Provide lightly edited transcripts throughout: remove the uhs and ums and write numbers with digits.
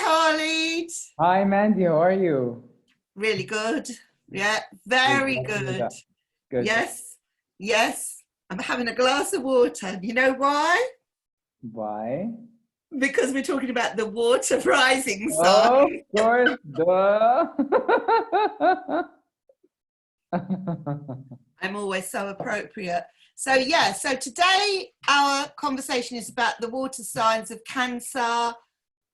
Khalid. Hi, Mandy. How are you? Really good. Yeah, Good. very Glad to hear good. that. Good. Yes, yes. I'm having a glass of water. You know why? Why? Because we're talking about the water rising Of sign. course, duh. I'm always so appropriate. So today our conversation is about the water signs of Cancer,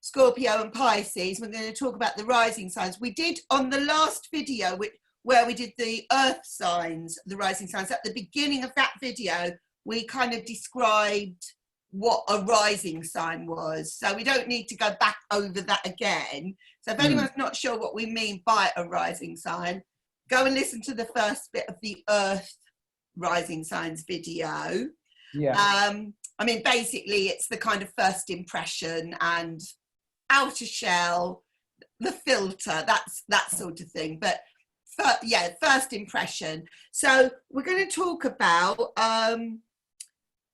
Scorpio and Pisces. We're going to talk about the rising signs. We did on the last video where we did the earth signs, the rising signs. At the beginning of that video, we kind of described what a rising sign was. So we don't need to go back over that again. So if anyone's not sure what we mean by a rising sign, go and listen to the first bit of the earth rising signs video. Yeah. I mean, basically it's the kind of first impression and outer shell, the filter, that's that sort of thing. But first impression. So we're going to talk about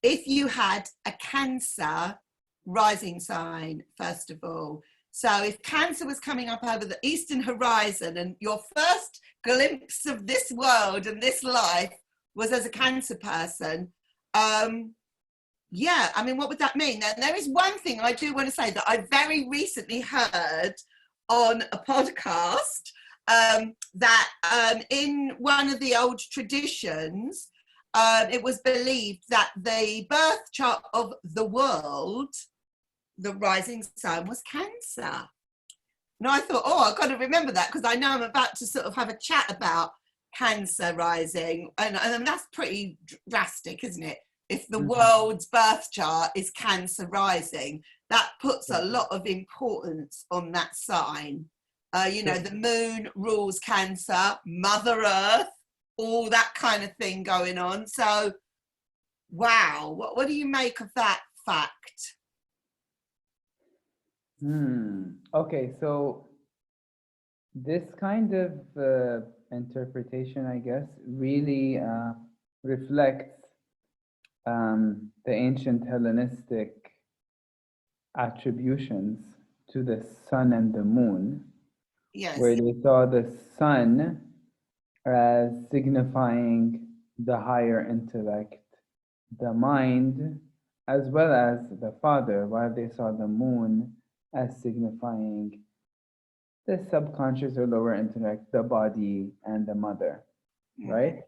if you had a Cancer rising sign, first of all. So if Cancer was coming up over the eastern horizon and your first glimpse of this world and this life was as a Cancer person, yeah, I mean, what would that mean? And there is one thing I do want to say that I very recently heard on a podcast, that in one of the old traditions, it was believed that the birth chart of the world, the rising sign, was Cancer. And I thought, oh, I've got to remember that because I know I'm about to sort of have a chat about Cancer rising. And that's pretty drastic, isn't it? If the world's birth chart is Cancer rising, that puts a lot of importance on that sign. You know, the moon rules Cancer, Mother Earth, all that kind of thing going on. So, wow, what do you make of that fact? Okay, so this kind of interpretation, I guess, really reflects the ancient Hellenistic attributions to the sun and the moon, Yes. where they saw the sun as signifying the higher intellect, the mind, as well as the father, while they saw the moon as signifying the subconscious or lower intellect, the body, and the mother, right?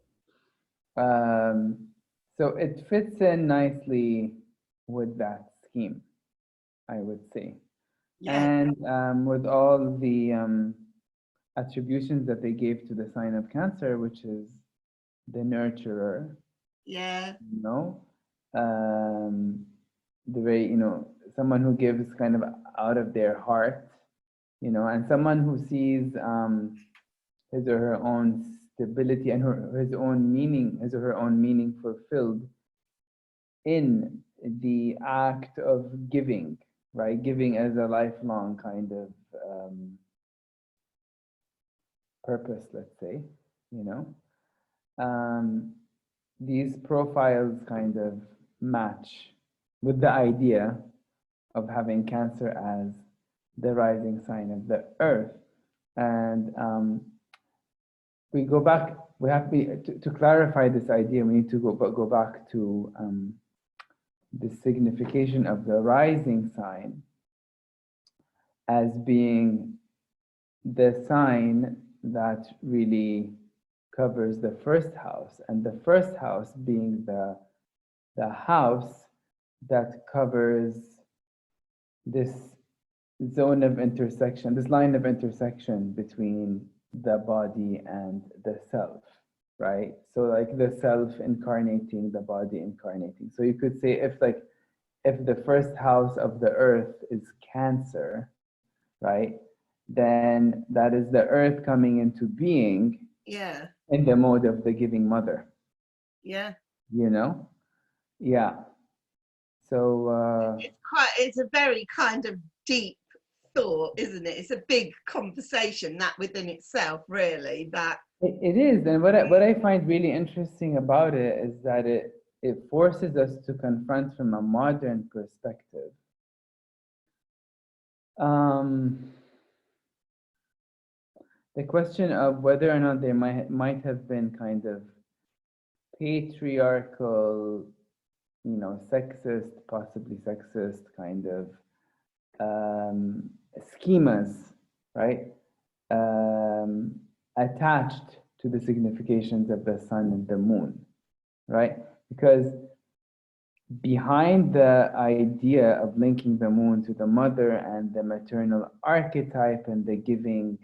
So it fits in nicely with that scheme, I would say. Yeah. And with all the attributions that they gave to the sign of Cancer, which is the nurturer, Yeah. you know, the way, you know, someone who gives kind of out of their heart, you know, and someone who sees his or her own stability and his own meaning, his or her own meaning fulfilled in the act of giving, right? Giving as a lifelong kind of purpose, let's say, you know. These profiles kind of match with the idea of having Cancer as the rising sign of the earth. And we go back, we have to clarify this idea, we need to go back to the signification of the rising sign as being the sign that really covers the first house, and the first house being the house that covers this zone of intersection, this line of intersection between the body and the self, right? So like the self incarnating, the body incarnating. So you could say if the first house of the earth is Cancer, right? Then that is the earth coming into being, Yeah. in the mode of the giving mother. Yeah. You know? Yeah. So it's a very kind of deep thought, isn't it? It's a big conversation that within itself, really. That it is, and what I find really interesting about it is that it forces us to confront from a modern perspective the question of whether or not there might have been kind of patriarchal, sexist, possibly sexist kind of schemas, right? Attached to the significations of the sun and the moon, right? Because behind the idea of linking the moon to the mother and the maternal archetype and the giving,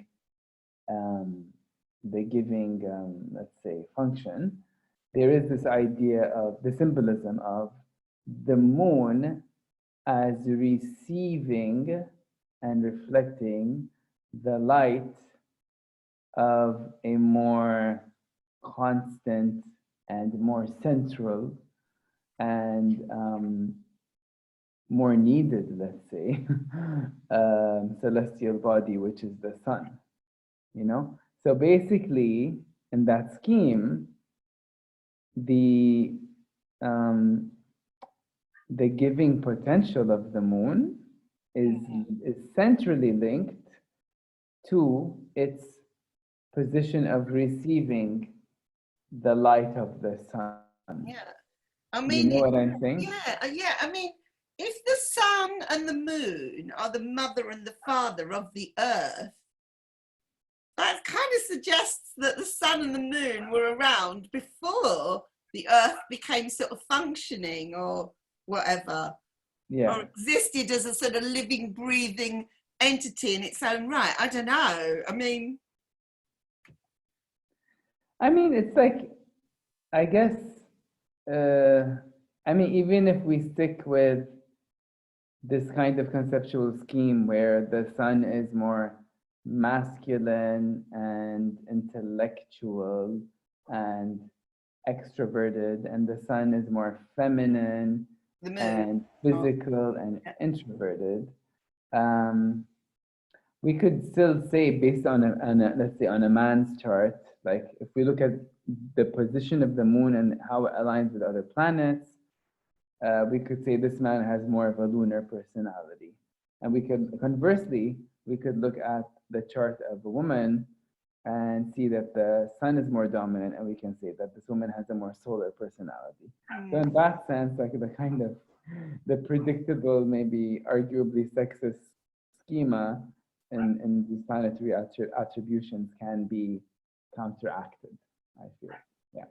let's say, function, there is this idea of the symbolism of the moon as receiving and reflecting the light of a more constant and more central and more needed, let's say, celestial body, which is the sun, So basically, in that scheme, the giving potential of the moon is centrally linked to its position of receiving the light of the sun. Yeah. I mean, you know what I'm saying? Yeah. I mean, if the sun and the moon are the mother and the father of the earth, that kind of suggests that the sun and the moon were around before the earth became sort of functioning or whatever, or existed as a sort of living, breathing entity in its own right. I don't know. I mean, it's like, I guess, even if we stick with this kind of conceptual scheme where the sun is more masculine and intellectual and extroverted, and the sun is more feminine and physical and introverted, we could still say, based on let's say on a man's chart, like if we look at the position of the moon and how it aligns with other planets, we could say this man has more of a lunar personality. And we could, conversely, we could look at the chart of a woman and see that the sun is more dominant, and we can say that this woman has a more solar personality. So in that sense, like the predictable, maybe arguably sexist schema in these planetary attributions can be counteracted, I feel. Yeah.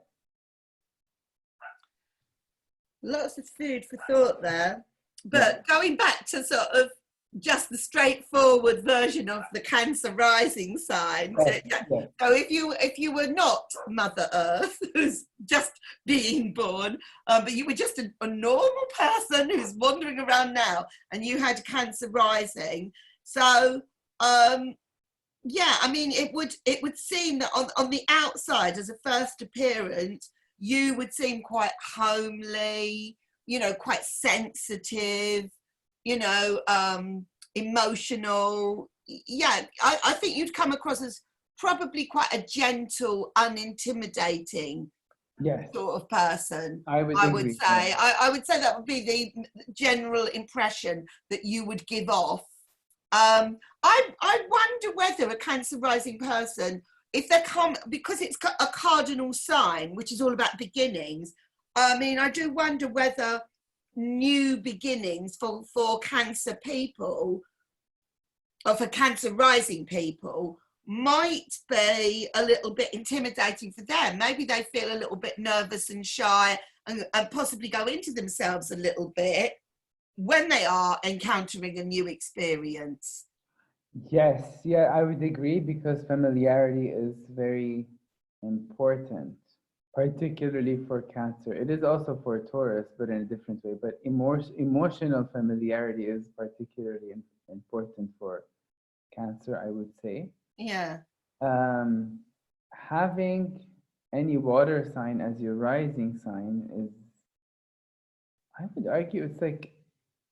Lots of food for thought there. But going back to sort of just the straightforward version of the Cancer rising sign. So if you were not Mother Earth, who's just being born, but you were just a normal person who's wandering around now, and you had Cancer rising. So it would seem that on the outside, as a first appearance, you would seem quite homely, quite sensitive, emotional. I think you'd come across as probably quite a gentle, unintimidating sort of person. I would say that would be the general impression that you would give off. I wonder whether a Cancer rising person, if they come, because it's got a cardinal sign, which is all about beginnings, I do wonder whether new beginnings for Cancer people, or for Cancer rising people, might be a little bit intimidating for them. Maybe they feel a little bit nervous and shy, and possibly go into themselves a little bit when they are encountering a new experience. Yes, I would agree, because familiarity is very important, particularly for Cancer. It is also for Taurus, but in a different way. But emotional familiarity is particularly important for Cancer, I would say. Yeah. Having any water sign as your rising sign is, I would argue, it's like,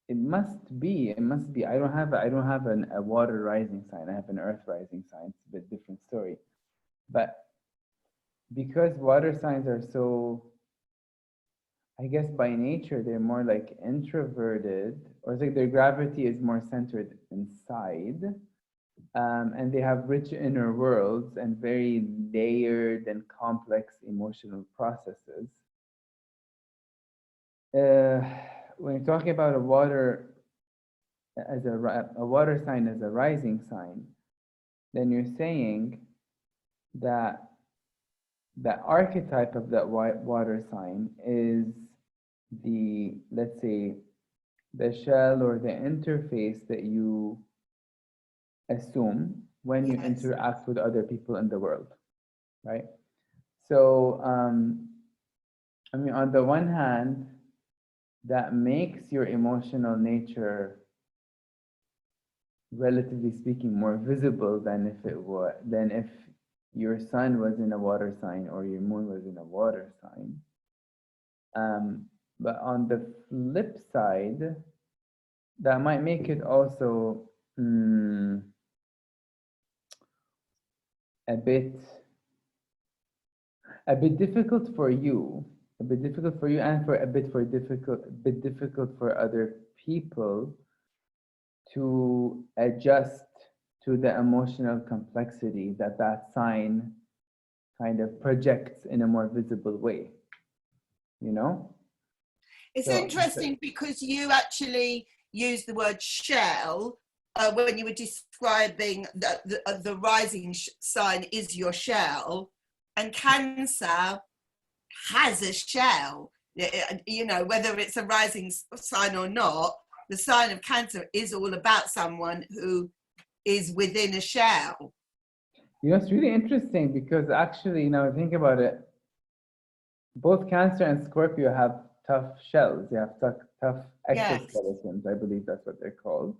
it must be. I don't have a water rising sign. I have an earth rising sign. It's a bit different story. But because water signs are so, I guess by nature, they're more like introverted, or it's like their gravity is more centered inside. And they have rich inner worlds and very layered and complex emotional processes. When you're talking about a water sign as a rising sign, then you're saying that the archetype of that water sign is the, let's say, the shell or the interface that you assume when you interact with other people in the world, right? So, I mean, on the one hand, that makes your emotional nature, relatively speaking, more visible than if your sun was in a water sign or your moon was in a water sign. But on the flip side, that might make it also a bit difficult for you, and a bit difficult for other people to adjust to the emotional complexity that sign kind of projects in a more visible way, you know? It's interesting because you actually use the word shell when you were describing the rising sign is your shell, and Cancer has a shell. You know, whether it's a rising sign or not, the sign of Cancer is all about someone who is within a shell. You know, it's really interesting because actually, you know, think about it, both Cancer and Scorpio have tough shells. They have tough exoskeletons. I believe that's what they're called.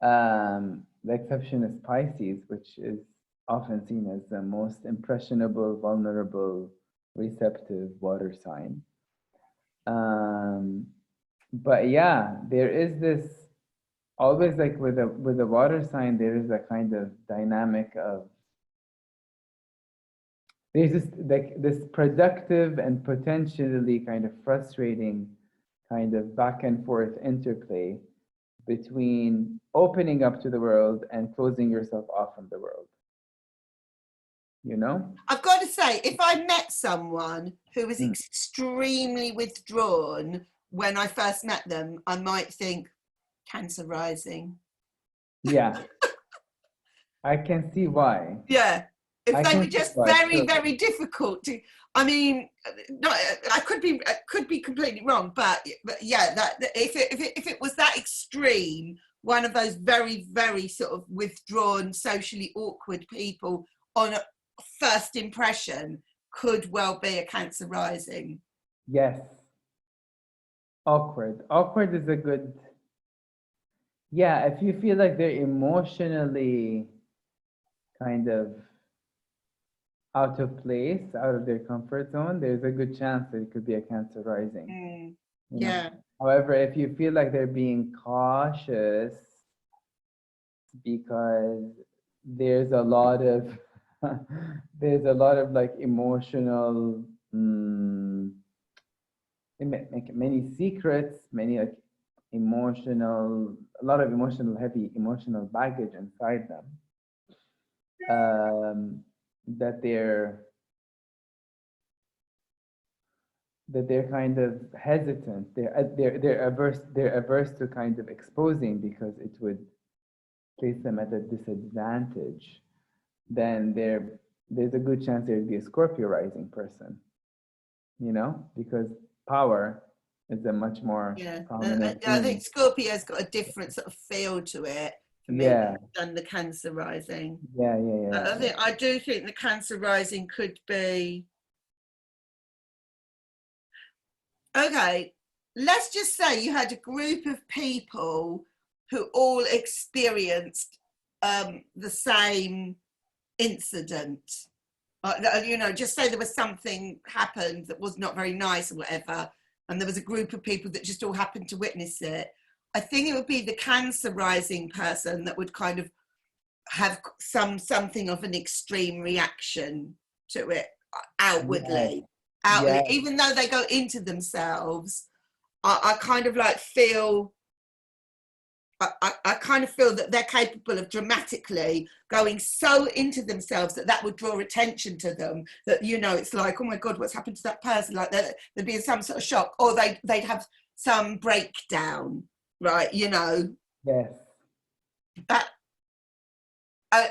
The exception is Pisces, which is often seen as the most impressionable, vulnerable, receptive water sign. But yeah, there is this always, like with a water sign, there is a kind of dynamic of, there's this productive and potentially kind of frustrating kind of back and forth interplay between opening up to the world and closing yourself off from the world. You know? I've got to say, if I met someone who was extremely withdrawn when I first met them, I might think Cancer rising. Yeah. I can see why. Yeah. If they were just very difficult to, I mean, no, I could be completely wrong, but yeah, that if it was that extreme, one of those very sort of withdrawn, socially awkward people on a first impression could well be a Cancer rising. Yes. Awkward is a good, yeah, if you feel like they're emotionally kind of out of place, out of their comfort zone, there's a good chance that it could be a Cancer rising. Yeah. However, if you feel like they're being cautious because there's a lot of like emotional many secrets, many like a lot of heavy emotional baggage inside them, that they're kind of hesitant. They're averse to kind of exposing because it would place them at a disadvantage. Then there's a good chance there'd be a Scorpio rising person, you know, because power is a much more prominent I think Scorpio's got a different sort of feel to it for me than the Cancer rising. I do think the Cancer rising could be, okay, let's just say you had a group of people who all experienced the same incident. You know, just say there was something happened that was not very nice or whatever, and there was a group of people that just all happened to witness it. I think it would be the Cancer rising person that would kind of have something of an extreme reaction to it outwardly. Even though they go into themselves, I kind of like feel I kind of feel that they're capable of dramatically going so into themselves that would draw attention to them, that, you know, it's like, oh my God, what's happened to that person? Like there'd be some sort of shock, or they'd have some breakdown, right? You know, Yes. that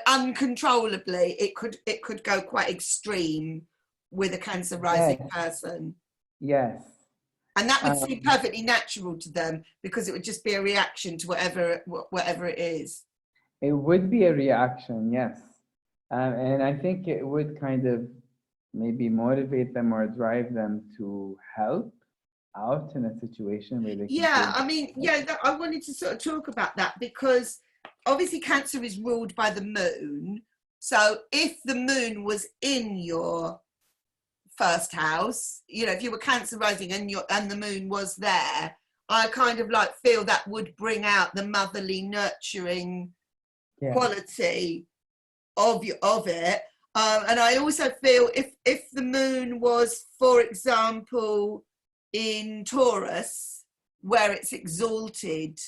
uncontrollably it could go quite extreme with a Cancer rising person. Yes. And that would seem perfectly natural to them, because it would just be a reaction to whatever it is. It would be a reaction, yes. And I think it would kind of maybe motivate them or drive them to help out in a situation where they can Yeah, feel. I mean, yeah, I wanted to sort of talk about that, because obviously Cancer is ruled by the moon. So if the moon was in your first house, you know, if you were Cancer rising and the moon was there, I kind of like feel that would bring out the motherly, nurturing quality of it. And I also feel if the moon was, for example, in Taurus, where it's exalted,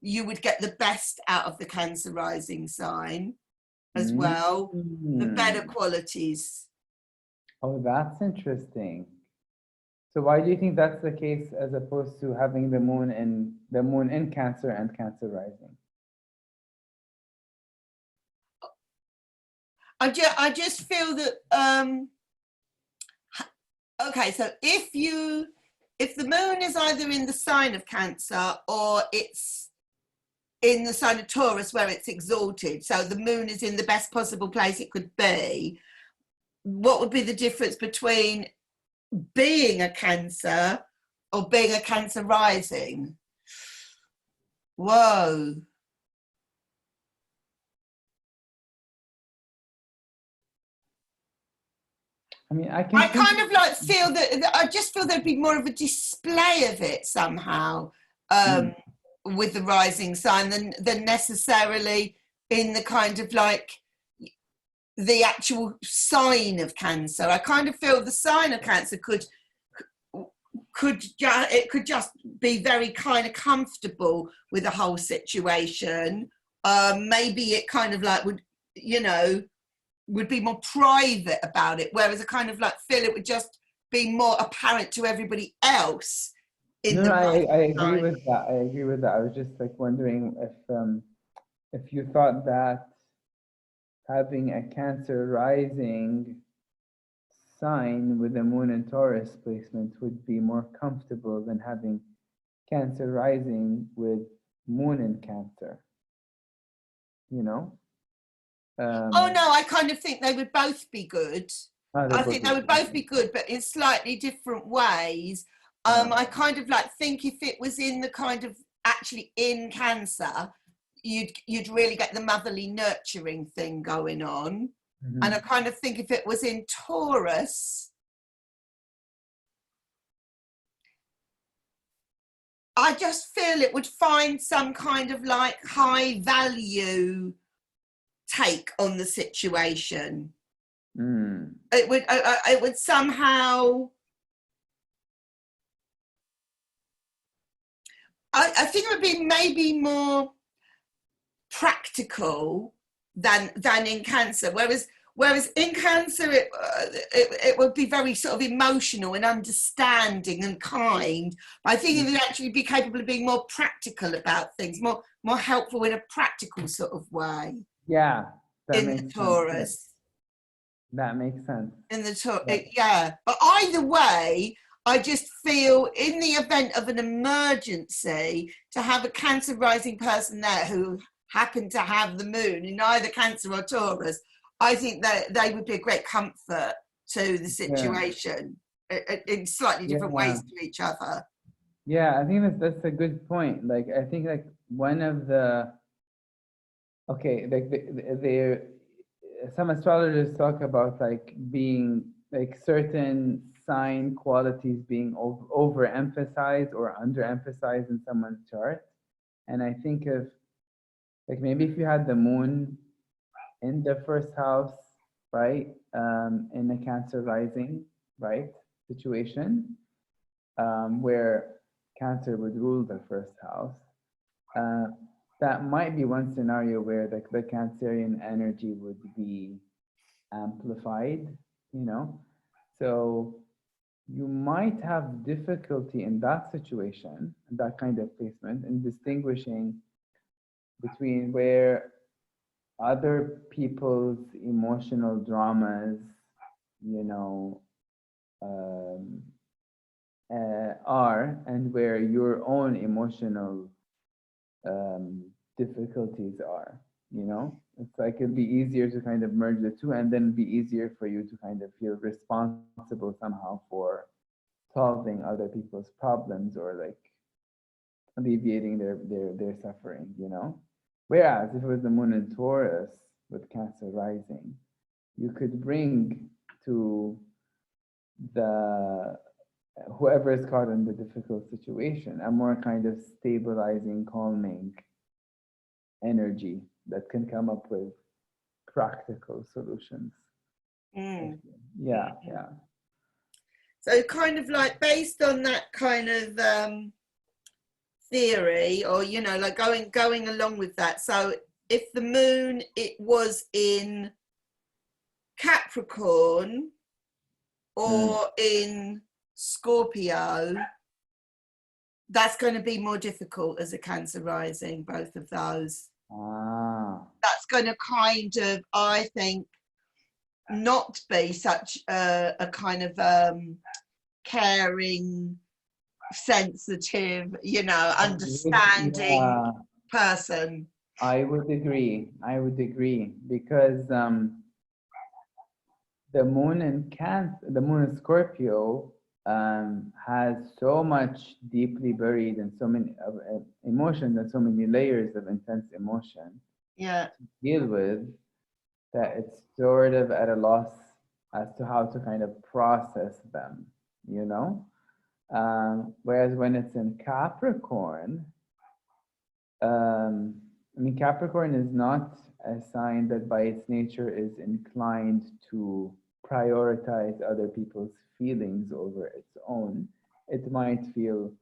you would get the best out of the Cancer rising sign as well, the better qualities. Oh, that's interesting. So why do you think that's the case, as opposed to having the moon in Cancer and Cancer rising? I just feel that okay, so if the moon is either in the sign of Cancer or it's in the sign of Taurus where it's exalted, so the moon is in the best possible place it could be, what would be the difference between being a Cancer or being a Cancer rising? Whoa. I mean, I kind of like feel that I just feel there'd be more of a display of it somehow with the rising sign than necessarily in the kind of like the actual sign of Cancer. I kind of feel the sign of Cancer could just be very kind of comfortable with the whole situation. Maybe it kind of like would, you know, would be more private about it, whereas I kind of like feel it would just be more apparent to everybody else. I agree with that. I agree with that. I was just like wondering if you thought that having a Cancer rising sign with the moon and Taurus placement would be more comfortable than having Cancer rising with moon in Cancer. You know? Oh no, I kind of think they would both be good. I think they would both be good, but in slightly different ways. I kind of like think if it was in the kind of actually in Cancer, you'd really get the motherly nurturing thing going on. And I kind of think if it was in Taurus, I just feel it would find some kind of like high value take on the situation. It would somehow, I think it would be maybe more practical than in Cancer, whereas in Cancer it would be very sort of emotional and understanding and kind. But I think it would actually be capable of being more practical about things, more helpful in a practical sort of way. Yeah, in the Taurus. That makes sense. In the Taurus, yeah. But either way, I just feel in the event of an emergency, to have a Cancer rising person there who happened to have the moon in either Cancer or Taurus, I think that they would be a great comfort to the situation in slightly different ways to each other. Yeah, I think that's a good point. Like, I think like one of the, okay, like some astrologers talk about like being like certain sign qualities being overemphasized or underemphasized in someone's chart. And I think of like maybe if you had the moon in the first house, right, in the Cancer rising, right, situation, where Cancer would rule the first house. that might be one scenario where the Cancerian energy would be amplified, you know. So you might have difficulty in that situation, that kind of placement, in distinguishing between where other people's emotional dramas, you know, um, are, and where your own emotional difficulties are, you know. It's like it'd be easier to kind of merge the two, and then it'd be easier for you to kind of feel responsible somehow for solving other people's problems, or like alleviating their suffering, you know. Whereas if it was the moon in Taurus with Cancer rising, you could bring to the whoever is caught in the difficult situation a more kind of stabilizing, calming energy that can come up with practical solutions. Mm. Yeah, yeah. So kind of like based on that kind of theory, or you know, like going along with that. So if the moon it was in Capricorn or in Scorpio, that's going to be more difficult as a Cancer rising, both of those. That's going to kind of, I think, not be such a kind of caring, sensitive, you know, understanding person. I would agree. I would agree because the moon in the moon in Scorpio has so much deeply buried and so many emotions and so many layers of intense emotion to deal with, that it's sort of at a loss as to how to kind of process them, you know? Whereas when it's in Capricorn, I mean, Capricorn is not a sign that by its nature is inclined to prioritize other people's feelings over its own. It might feel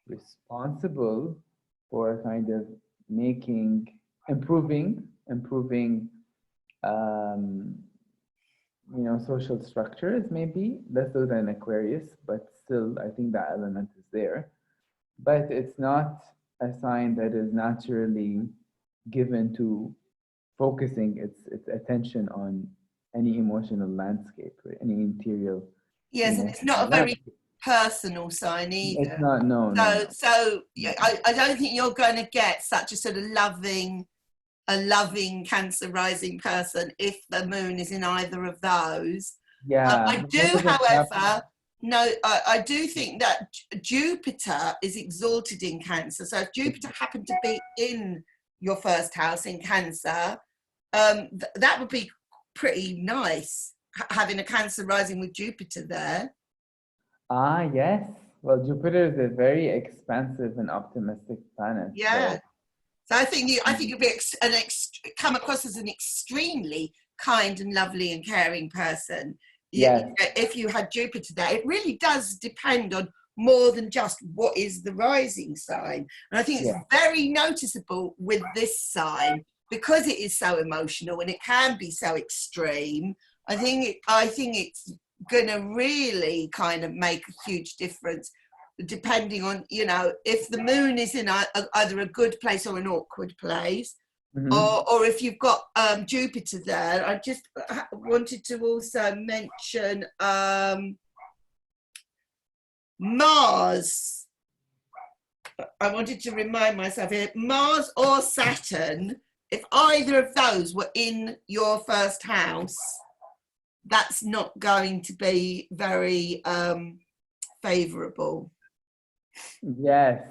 responsible for kind of improving, you know, social structures, maybe less so than Aquarius, but still, I think that element is there. But it's not a sign that is naturally given to focusing its attention on any emotional landscape or any interior. Yes, and it's not a very personal sign either. It's not, no. So I don't think you're going to get such a sort of a loving Cancer rising person if the moon is in either of those. Yeah. I do, however, I do think that Jupiter is exalted in Cancer. So if Jupiter happened to be in your first house in Cancer, that would be pretty nice, having a Cancer rising with Jupiter there. Yes. Well, Jupiter is a very expansive and optimistic planet. Yeah. So I think you'd be come across as an extremely kind and lovely and caring person. Yes. If you had Jupiter there, it really does depend on more than just what is the rising sign. And I think it's very noticeable with this sign because it is so emotional and it can be so extreme. I think it's going to really kind of make a huge difference, depending on, you know, if the moon is in either a good place or an awkward place, or if you've got Jupiter there. I just wanted to also mention Mars. I wanted to remind myself here, Mars or Saturn, if either of those were in your first house, that's not going to be very favorable. Yes.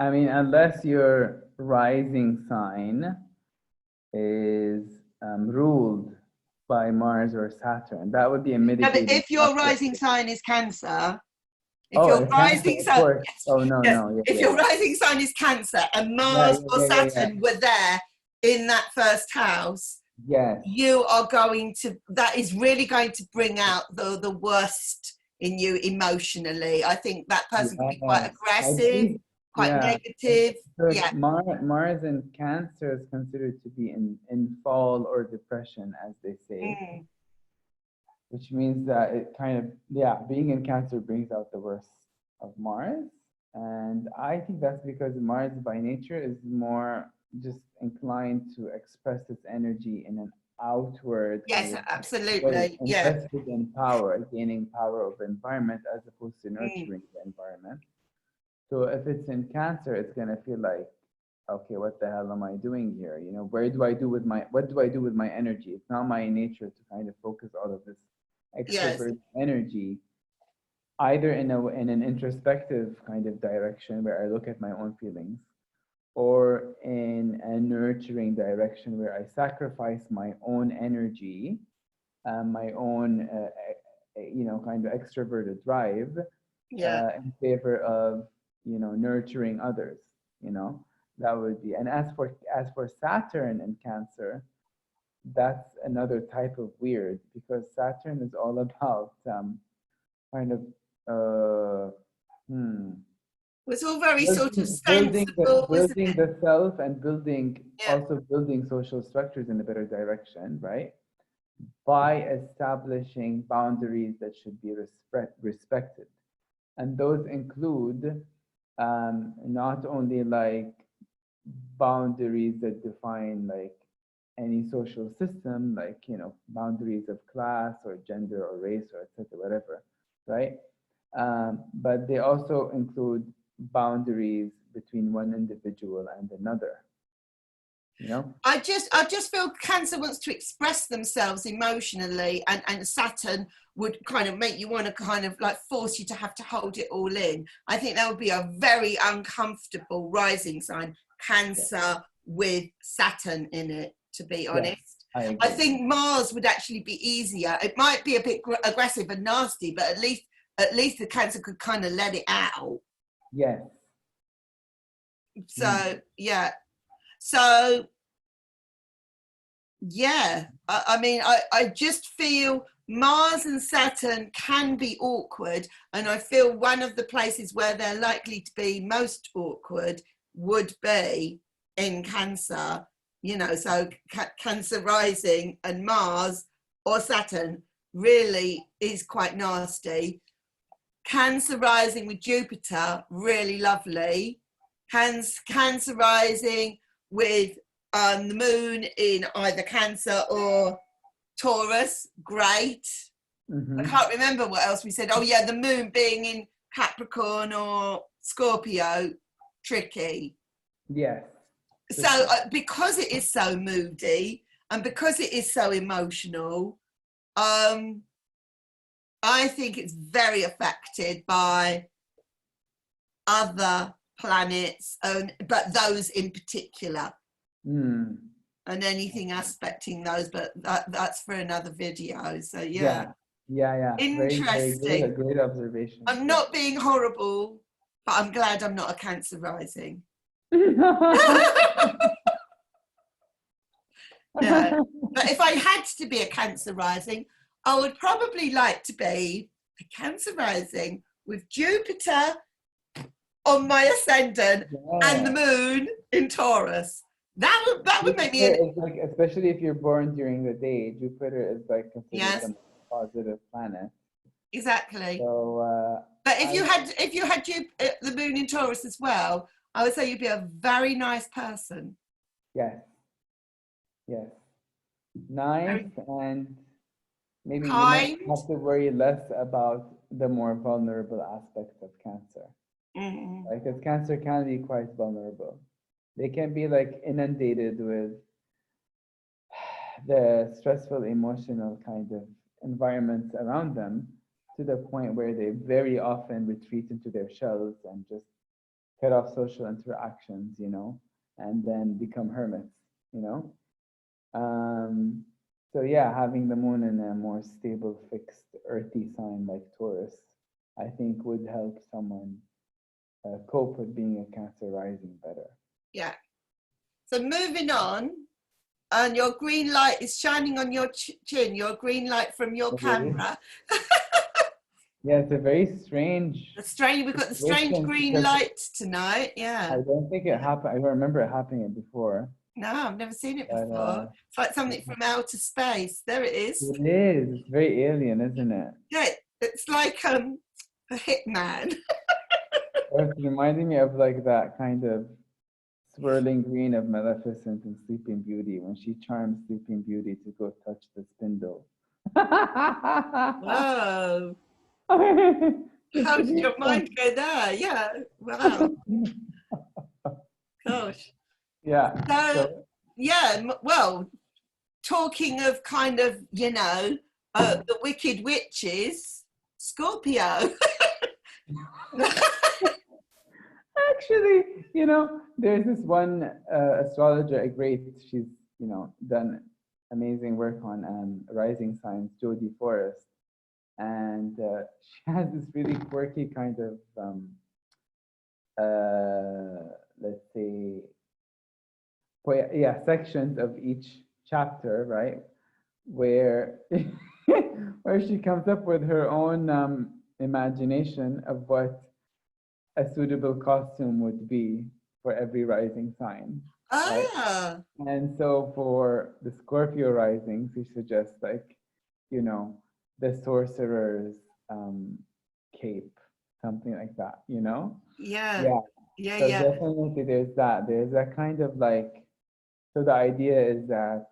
I mean, unless your rising sign is ruled by Mars or Saturn, that would be a mitigating. No, but if your rising sign is Cancer, if your rising sign, if your rising sign is Cancer and Mars or Saturn were there in that first house, you are going to, that is really going to bring out the worst in you emotionally. I think that person can be quite aggressive. quite Yeah. negative. So Yeah. Mars in Cancer is considered to be in fall or depression, as they say, Mm. which means that it kind of, yeah, being in Cancer brings out the worst of Mars. And I think that's because Mars by nature is more just inclined to express its energy in an outward Yes, kind of way, absolutely. Yeah. invested in power, gaining power over environment as opposed to Mm. nurturing the environment. So if it's in Cancer, it's gonna feel like, okay, what the hell am I doing here? You know, what do I do with my energy? It's not my nature to kind of focus all of this Yes. extrovert energy either in an introspective kind of direction where I look at my own feelings, or in a nurturing direction where I sacrifice my own energy, my own kind of extroverted drive Yeah. in favor of nurturing others. That would be. And as for Saturn and Cancer, that's another type of weird, because Saturn is all about kind of uh, hmm, It's all very sort of building building the sensible, isn't building it? the self, and building Yeah. also building social structures in a better direction, right? By establishing boundaries that should be respected. And those include not only like boundaries that define like any social system, like boundaries of class or gender or race or etc., whatever, right? But they also include boundaries between one individual and another. I just feel Cancer wants to express themselves emotionally, and Saturn would kind of make you want to kind of like force you to have to hold it all in. I think that would be a very uncomfortable rising sign, Cancer with Saturn in it, to be honest. I think Mars would actually be easier. It might be a bit aggressive and nasty, but at least the Cancer could kind of let it out. Yes. So yeah. So yeah, I mean, I just feel Mars and Saturn can be awkward, and I feel one of the places where they're likely to be most awkward would be in Cancer. So Cancer rising and Mars or Saturn really is quite nasty. Cancer rising with Jupiter, really lovely. Cancer rising with the moon in either Cancer or Taurus, great. I can't remember what else we said. Oh yeah, the moon being in Capricorn or Scorpio, tricky. Yes. So because it is so moody and because it is so emotional, I think it's very affected by other planets, but those in particular. And anything aspecting those, but that's for another video. So yeah. Very, Interesting. very great observation. I'm not being horrible, but I'm glad I'm not a Cancer rising. Yeah. But if I had to be a Cancer rising, I would probably like to be a Cancer rising with Jupiter on my ascendant and the moon in Taurus. That would make me like, especially if you're born during the day, Jupiter is like considered the most positive planet. Exactly. So but if you had the moon in Taurus as well, I would say you'd be a very nice person. Yes. Nice, and maybe kind. You might have to worry less about the more vulnerable aspects of Cancer. Because Cancer can be quite vulnerable. They can be like inundated with the stressful emotional kind of environments around them, to the point where they very often retreat into their shells and just cut off social interactions, and then become hermits, So yeah, having the moon in a more stable, fixed, earthy sign like Taurus, I think would help someone cope with being a Cancer rising better. Yeah. So moving on, and your green light is shining on your chin, your green light from your camera. Yeah, it's a very strange We've got the strange situation green because lights tonight. I Yeah. don't think it happened. I don't remember it happening before, No, I've never seen it but before. It's like something from outer space. There it is. it is. It's very alien, isn't it? Yeah, it's like a hitman. It's reminding me of like that kind of swirling green of Maleficent in Sleeping Beauty when she charms Sleeping Beauty to go touch the spindle. Whoa. How did your mind go there? Yeah. Wow. Gosh. Yeah. So, So yeah, well, talking of kind of, the wicked witches, Scorpio. actually, there's this one astrologer, a great, she's, done amazing work on rising signs, Jodie Forrest. And she has this really quirky kind of, let's say, yeah, sections of each chapter, right? Where where she comes up with her own imagination of what a suitable costume would be for every rising sign, right? Ah, And so for the Scorpio rising, she suggests like, you know, the sorcerer's cape, something like that, yeah, Yeah. yeah, So yeah. definitely there's that. There's that kind of like, so the idea is that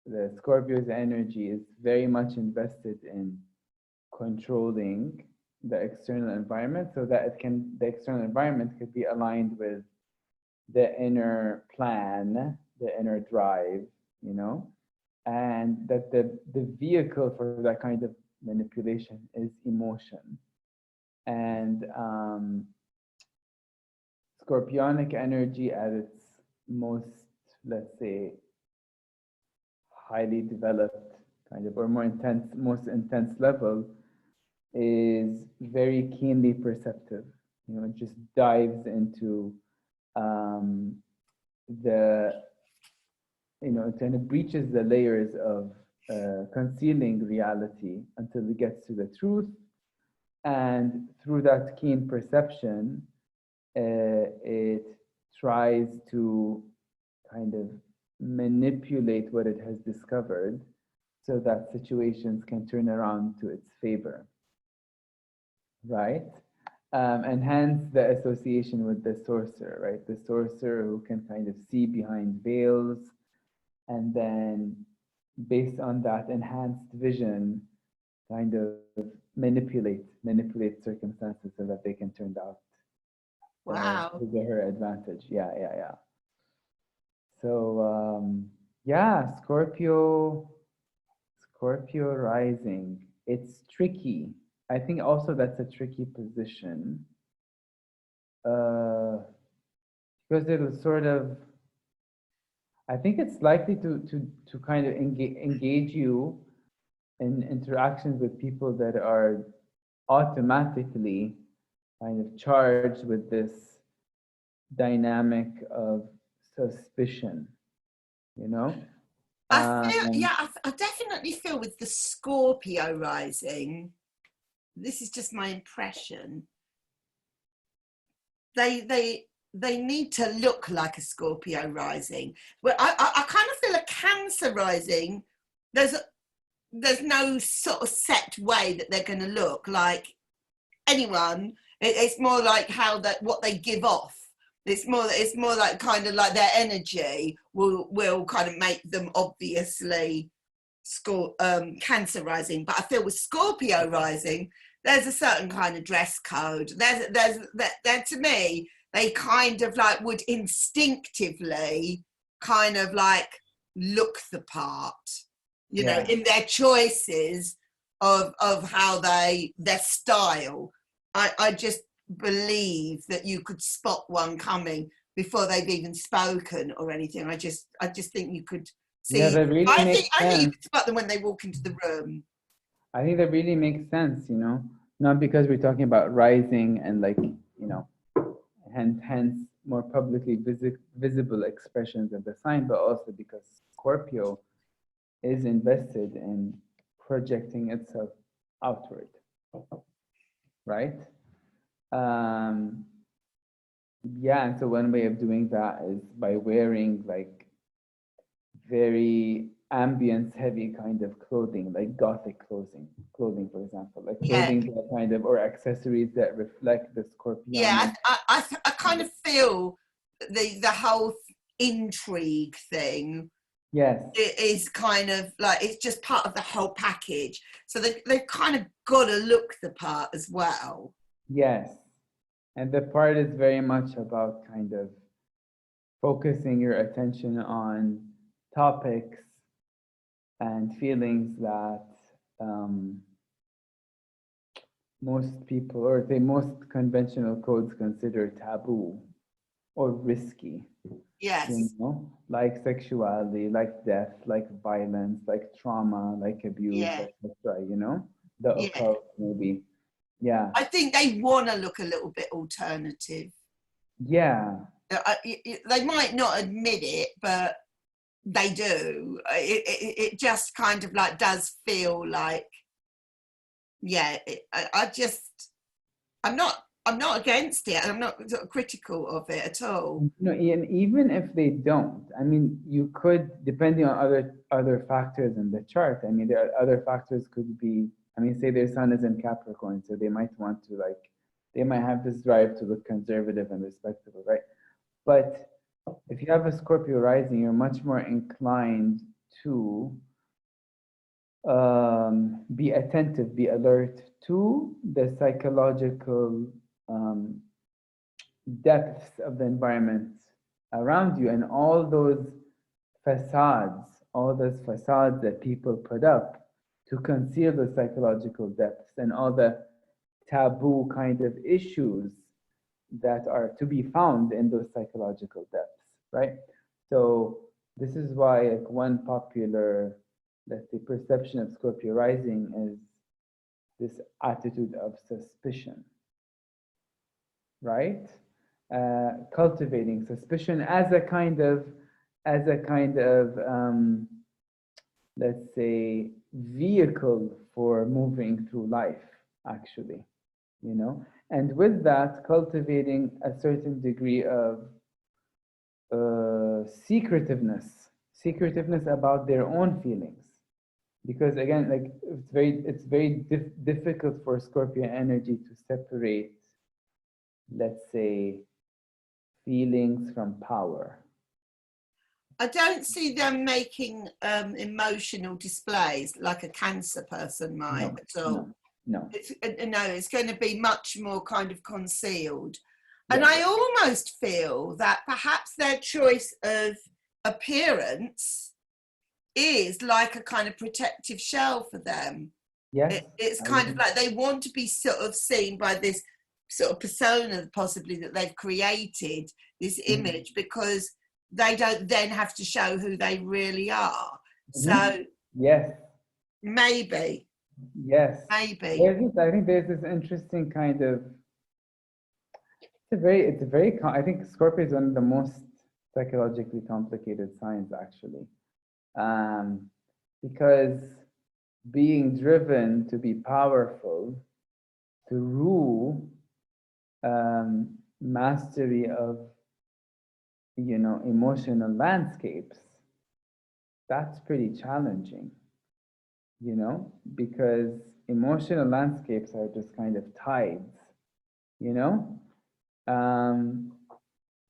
the Scorpio's energy is very much invested in controlling the external environment so that the external environment could be aligned with the inner plan, the inner drive, you know, and that the vehicle for that kind of manipulation is emotion. And scorpionic energy at its most, let's say, highly developed kind of, or more intense, most intense level is very keenly perceptive. It just dives into um, the, it kind of breaches the layers of concealing reality until it gets to the truth. And through that keen perception, it tries to kind of manipulate what it has discovered so that situations can turn around to its favor, right? And hence the association with the sorcerer, right? The sorcerer who can kind of see behind veils and then, based on that enhanced vision, kind of manipulate circumstances so that they can turn out Wow. to her advantage. Yeah, yeah, yeah. So yeah, Scorpio rising. It's tricky. I think also that's a tricky position uh, because it'll sort of. I think it's likely to kind of engage you in interactions with people that are automatically kind of charged with this dynamic of suspicion, you know? I feel, Um, yeah, I definitely feel with the Scorpio rising, this is just my impression. They need to look like a Scorpio rising. Well, I kind of feel a Cancer rising. There's no sort of set way that they're going to look like anyone. It's more like what they give off. It's more like kind of like their energy will kind of make them obviously Cancer rising. But I feel with Scorpio rising, there's a certain kind of dress code. There to me, they kind of like would instinctively kind of like look the part, yeah, in their choices of how their style. I just believe that you could spot one coming before they've even spoken or anything. I just think you could yeah, see. that really makes I think you sense. can spot them when they walk into the room. I think that really makes sense, not because we're talking about rising and like, hence more publicly visible expressions of the sign, but also because Scorpio is invested in projecting itself outward. right? Um, yeah, and so one way of doing that is by wearing like very ambience heavy kind of clothing, like gothic clothing, for example, like Yeah, clothing that kind of, or accessories that reflect the yeah. Scorpionic. I kind of feel the whole intrigue thing Yes, is kind of like it's just part of the whole package. So they've kind of got to look the part as well. yes. And the part is very much about kind of focusing your attention on topics and feelings that um, most people, or say most conventional codes, consider taboo or risky, you Yes. know, like sexuality, like death, like violence, like trauma, like abuse, Yeah. etc., you know, the Yeah. occult maybe. Yeah, I think they want to look a little bit alternative. yeah, They might not admit it, but they do. It just kind of like does feel like, yeah. I just, I'm not against it, and I'm not sort of critical of it at all. you know, and even if they don't, I mean, you could, depending on other factors in the chart. I mean, there are other factors could be. I mean, say their sun is in Capricorn, so they might want to like, they might have this drive to look conservative and respectable, right? But if you have a Scorpio rising, you're much more inclined to be attentive, be alert to the psychological um, depths of the environment around you, and all those facades that people put up to conceal the psychological depths and all the taboo kind of issues that are to be found in those psychological depths, right? So this is why like one popular, let's say, perception of Scorpio rising is this attitude of suspicion, right? Cultivating suspicion as a kind of, let's say, vehicle for moving through life, actually, you know, and with that, cultivating a certain degree of secretiveness about their own feelings. Because again, like it's very difficult for Scorpio energy to separate, let's say, feelings from power. I don't see them making emotional displays like a Cancer person might No, at no, all. no. It's no, it's going to be much more kind of concealed. And Yes. I almost feel that perhaps their choice of appearance is like a kind of protective shell for them. Yes, It's I kind of agree. like they want to be sort of seen by this sort of persona possibly that they've created, this Mhm. image, because they don't then have to show who they really are. Mhm. So Yes, maybe, yes. maybe. I think there's this interesting kind of, I think Scorpio is one of the most psychologically complicated signs, actually. Um, because being driven to be powerful, to rule, mastery of, you know, emotional landscapes, that's pretty challenging, you know, because emotional landscapes are just kind of tides, you know. Um,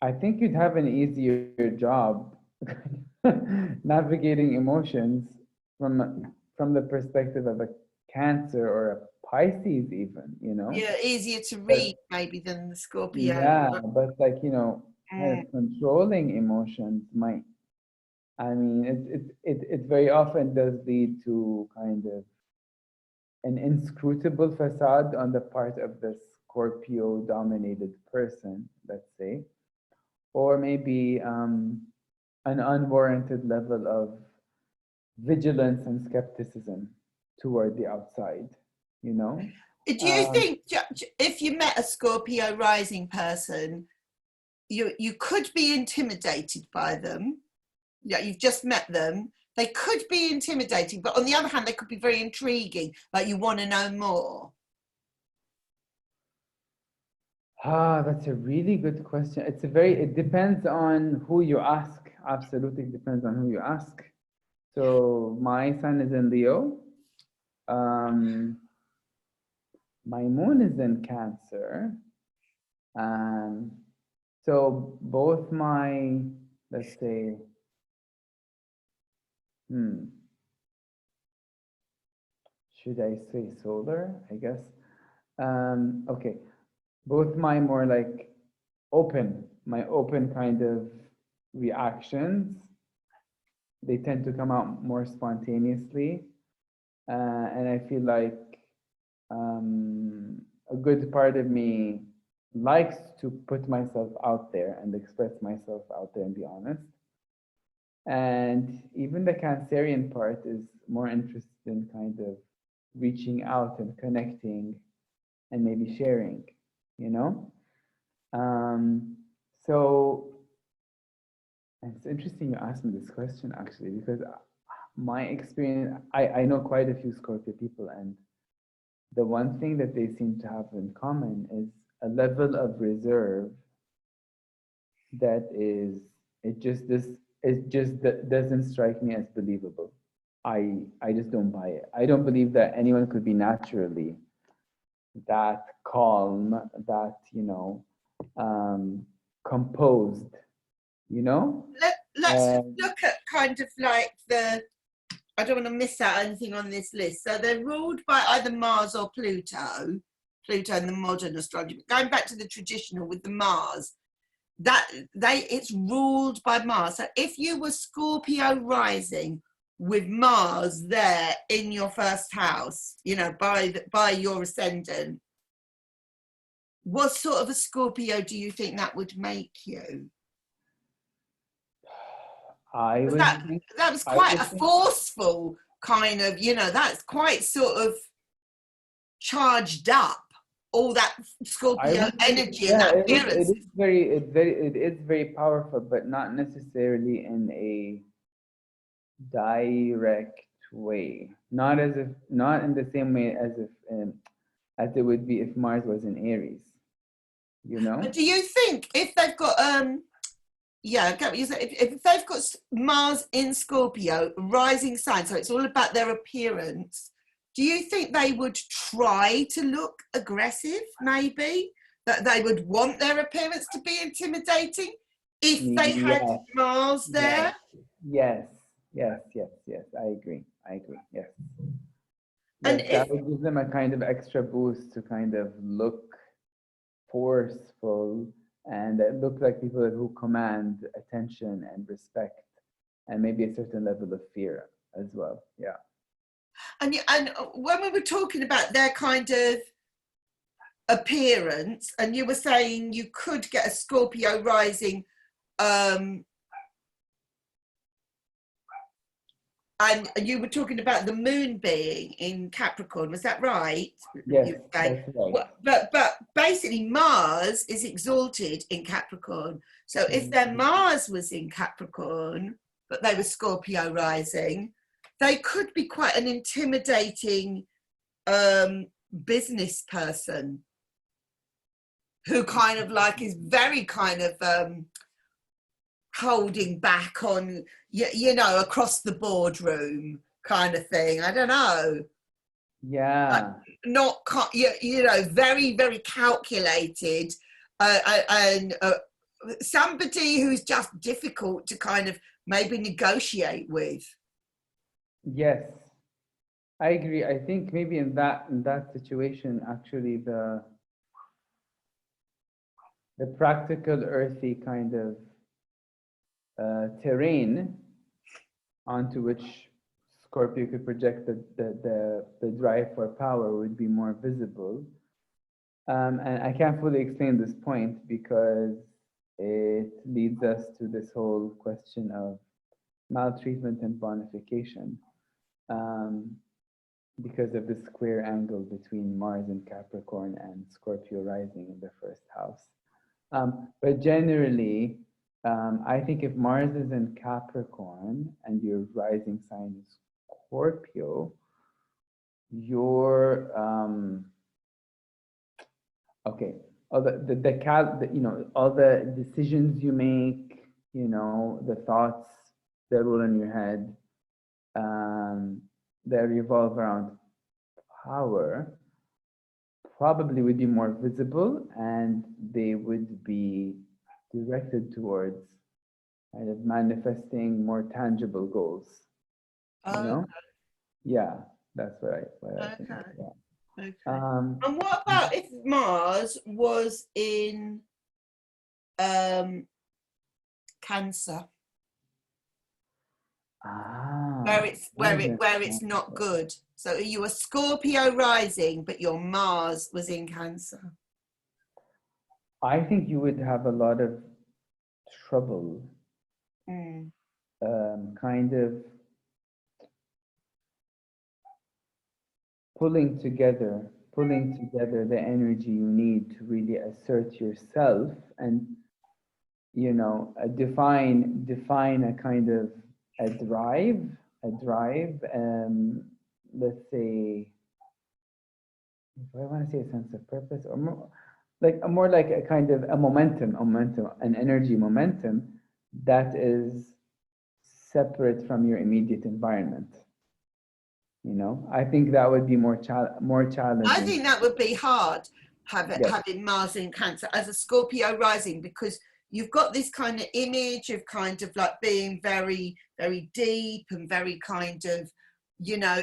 I think you'd have an easier job navigating emotions from the perspective of a Cancer or a Pisces, even, you know. Yeah, easier to But read maybe than the Scorpio. yeah, but like, you know, kind Mm. of controlling emotions might, I mean, it very often does lead to kind of an inscrutable facade on the part of the Scorpio dominated person, let's say, or maybe an unwarranted level of vigilance and skepticism toward the outside, you know? Do you Um, think if you met a Scorpio rising person, you could be intimidated by them? Yeah, you've just met them. They could be intimidating, but on the other hand, they could be very intriguing. Like you want to know more. Ah, that's a really good question. It depends on who you ask. Absolutely depends on who you ask. So my sun is in Leo. Um, my moon is in Cancer. Um, so both my, let's say, should I say solar? I guess. Okay, both my more like my open kind of reactions, they tend to come out more spontaneously. And I feel like a good part of me likes to put myself out there and express myself out there and be honest. And even the Cancerian part is more interested in kind of reaching out and connecting and maybe sharing, you know? So it's interesting you asked me this question actually, because my experience, I know quite a few Scorpio people, and the one thing that they seem to have in common is a level of reserve that is, it just doesn't strike me as believable. I just don't buy it. I don't believe that anyone could be naturally that calm, that, composed, you know? Let's look at kind of like I don't want to miss out anything on this list. So they're ruled by either Mars or Pluto in the modern astrology. But going back to the traditional with the Mars, it's ruled by Mars. So if you were Scorpio rising with Mars there in your first house, by your ascendant, what sort of a Scorpio do you think that would make you? That was quite a forceful kind of, that's quite sort of charged up, all that Scorpio energy and that appearance. It is very powerful, but not necessarily in a direct way. Not in the same way as it would be if Mars was in Aries, But do you think if they've got if they've got Mars in Scorpio, rising sign, so it's all about their appearance, do you think they would try to look aggressive, maybe? That they would want their appearance to be intimidating if they had Mars there? Yes. I agree. Yes. And that would give them a kind of extra boost to kind of look forceful and look like people who command attention and respect and maybe a certain level of fear as well. Yeah. And when we were talking about their kind of appearance, and you were saying you could get a Scorpio rising, and you were talking about the moon being in Capricorn, was that right? Yes, that's right. But basically Mars is exalted in Capricorn. So if their Mars was in Capricorn, but they were Scorpio rising, they could be quite an intimidating business person who kind of like is very kind of holding back on, across the boardroom kind of thing. I don't know. Yeah. Not, very, very calculated, and somebody who's just difficult to kind of maybe negotiate with. Yes, I agree. I think maybe in that situation, actually, the practical, earthy kind of terrain onto which Scorpio could project the drive for power would be more visible. And I can't fully explain this point because it leads us to this whole question of maltreatment and bonification, because of the square angle between Mars and Capricorn and Scorpio rising in the first house. But generally, I think if Mars is in Capricorn and your rising sign is Scorpio, you're okay. all all the decisions you make, the thoughts that roll in your head, that revolve around power, probably would be more visible, and they would be directed towards kind of manifesting more tangible goals. Oh, Yeah, that's what I think. okay. Yeah. Okay. And what about if Mars was in Cancer, where it's not good? So you were Scorpio rising, but your Mars was in Cancer. I think you would have a lot of trouble, kind of pulling together the energy you need to really assert yourself and define a kind of a drive, let's say, if I want to say a sense of purpose, or more like a kind of a momentum, an energy momentum that is separate from your immediate environment. I think that would be more challenging. I think that would be hard, having Mars in Cancer as a Scorpio rising, because you've got this kind of image of kind of like being very, very deep and very kind of,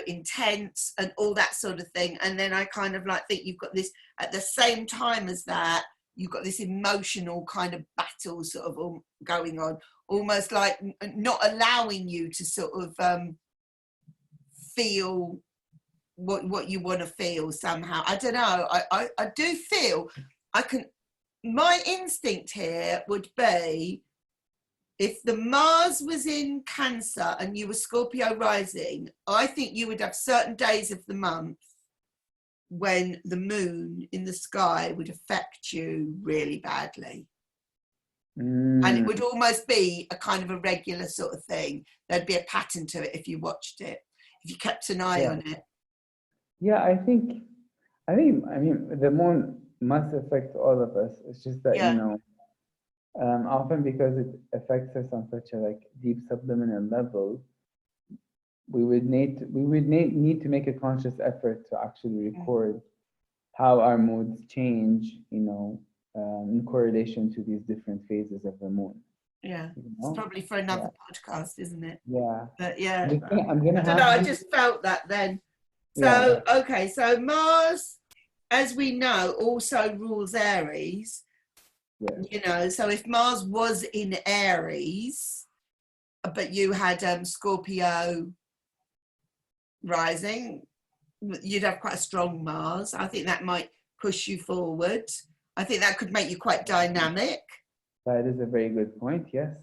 intense and all that sort of thing. And then I kind of like think you've got this, at the same time as that, you've got this emotional kind of battle sort of going on, almost like not allowing you to sort of feel what you want to feel somehow. I don't know. I do feel my instinct here would be, if the Mars was in Cancer and you were Scorpio rising, I think you would have certain days of the month when the moon in the sky would affect you really badly. And it would almost be a kind of a regular sort of thing. There'd be a pattern to it if you watched it, if you kept an eye on it. Yeah, I mean, the moon must affect all of us. It's just that, often because it affects us on such a deep subliminal level, we would need to make a conscious effort to actually record how our moods change, in correlation to these different phases of the moon. Yeah, it's probably for another podcast, isn't it? Yeah. But yeah, I'm gonna I don't know. I just felt that then. So okay, so Mars, as we know, also rules Aries. Yeah. So if Mars was in Aries, but you had Scorpio rising, you'd have quite a strong Mars. I think that might push you forward. I think that could make you quite dynamic. That is a very good point. Yes.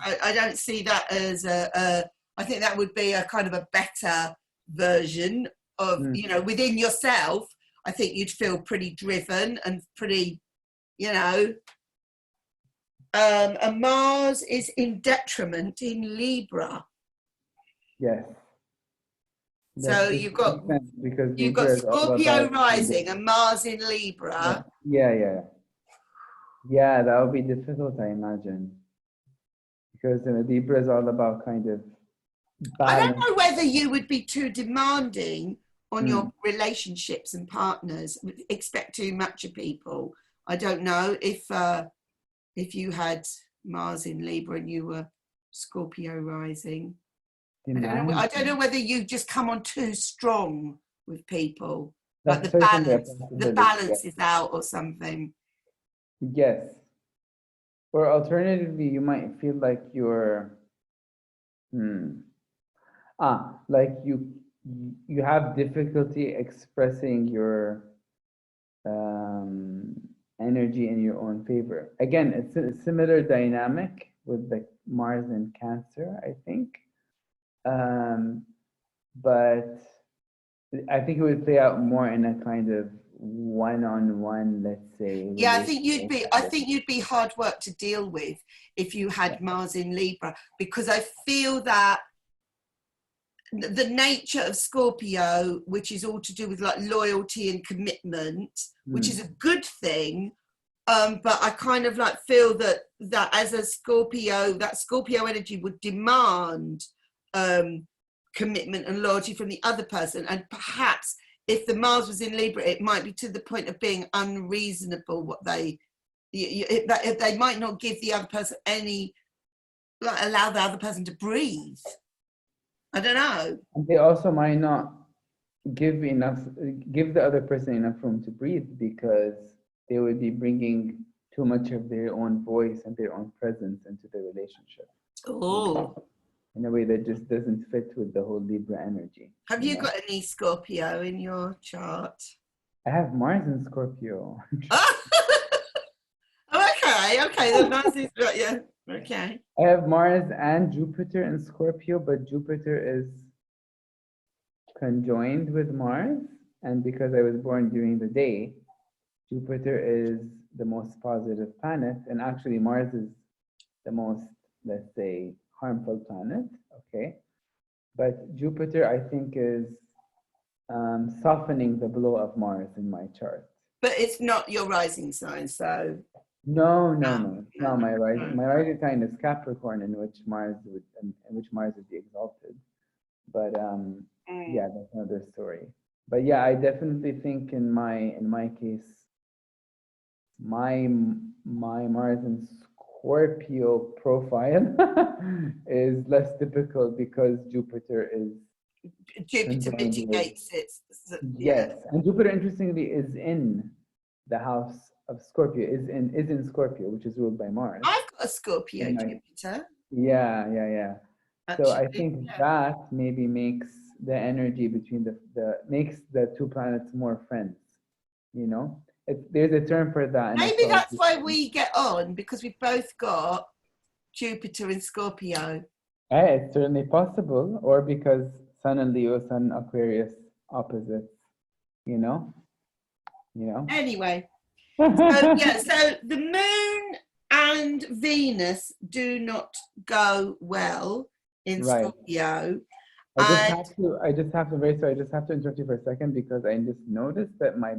I don't see that as I think that would be a kind of a better version of, within yourself. I think you'd feel pretty driven and pretty, and Mars is in detriment in Libra. Yes. So you've got Scorpio rising and Mars in Libra. Yeah, that would be difficult, I imagine, because Libra is all about kind of balance. I don't know whether you would be too demanding on your relationships and partners, expect too much of people. I don't know if you had Mars in Libra and you were Scorpio rising. I don't know whether you just come on too strong with people, like the balance is out or something. Yes. Or alternatively, you might feel like you're, like you have difficulty expressing your energy in your own favor. Again, it's a similar dynamic with the Mars in Cancer, I think. But I think it would play out more in a kind of one-on-one, let's say. Yeah, I think you'd be hard work to deal with if you had Mars in Libra, because I feel that the nature of Scorpio, which is all to do with like loyalty and commitment, which is a good thing. But I kind of like feel that as a Scorpio, that Scorpio energy would demand commitment and loyalty from the other person. And perhaps if the Mars was in Libra, it might be to the point of being unreasonable what they might not give the other person any, like, allow the other person to breathe. I don't know. And they also might not give the other person enough room to breathe, because they would be bringing too much of their own voice and their own presence into the relationship. Oh. In a way that just doesn't fit with the whole Libra energy. Have you got any Scorpio in your chart? I have Mars in Scorpio. Okay, the Mars is right, yeah. Okay. I have Mars and Jupiter in Scorpio, but Jupiter is conjoined with Mars, and because I was born during the day, Jupiter is the most positive planet, and actually Mars is the most, let's say, harmful planet, okay? But Jupiter, I think, is softening the blow of Mars in my chart. But it's not your rising sign, so... No. My rising sign is Capricorn, in which Mars would be exalted. But yeah, that's another story. But yeah, I definitely think in my case, my Mars in Scorpio profile is less typical, because Jupiter mitigates it. Yes, and Jupiter, interestingly, is in the house of Scorpio, is in Scorpio, which is ruled by Mars. I've got a Scorpio Jupiter. Yeah. Actually, so I think that maybe makes the energy between makes the two planets more friends. You know, there's a term for that. Maybe that's why we get on, because we've both got Jupiter in Scorpio. It's certainly possible, or because Sun and Leo, Sun Aquarius opposites. You know. Anyway. So the Moon and Venus do not go well in Scorpio. I just have to interrupt you for a second, because I just noticed that my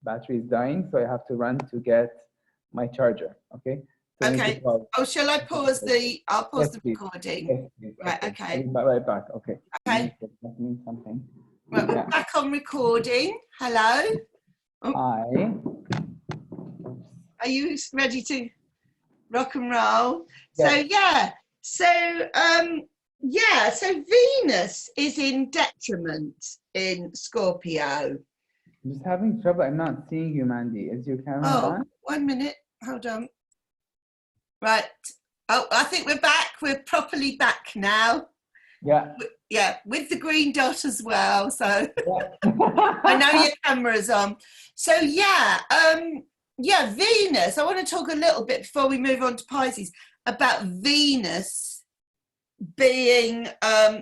battery is dying, so I have to run to get my charger. Okay. So okay. Oh, shall I pause I'll pause the recording. Yes, please. Right. Okay. I'll be right back. Okay. Okay. That means something. Right, we're back on recording. Hello. Oh. Hi. Are you ready to rock and roll? Yeah. So Venus is in detriment in Scorpio. I'm just having trouble. I'm not seeing you, Mandy. Is your camera on? 1 minute. Hold on. Right. Oh, I think we're back. We're properly back now. Yeah. With the green dot as well. So I know your camera's on. So Venus. I want to talk a little bit before we move on to Pisces about Venus being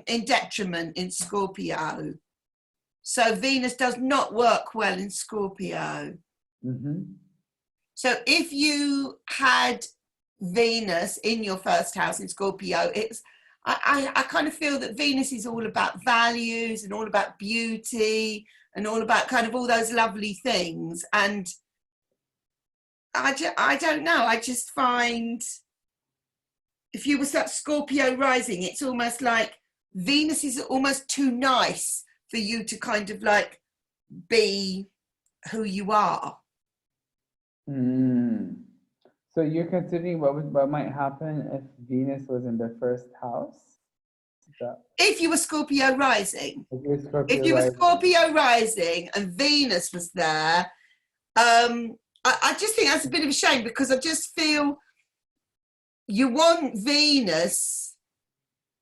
in detriment in Scorpio. So Venus does not work well in Scorpio. Mm-hmm. So if you had Venus in your first house in Scorpio, I kind of feel that Venus is all about values and all about beauty and all about kind of all those lovely things. And I don't know. I just find if you were that Scorpio rising, it's almost like Venus is almost too nice for you to kind of like be who you are. So you're considering what might happen if Venus was in the first house? If you were Scorpio rising. If you were Scorpio rising and Venus was there, I just think that's a bit of a shame, because I just feel you want Venus.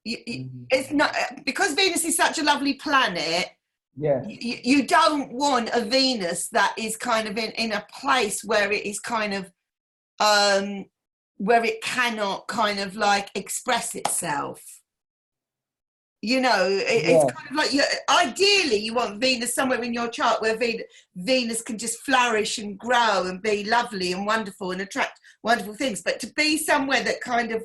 It's not, because Venus is such a lovely planet. Yeah. You don't want a Venus that is kind of in a place where it is kind of where it cannot kind of like express itself. You know, it's kind of like ideally you want Venus somewhere in your chart where Venus can just flourish and grow and be lovely and wonderful and attract wonderful things. But to be somewhere that kind of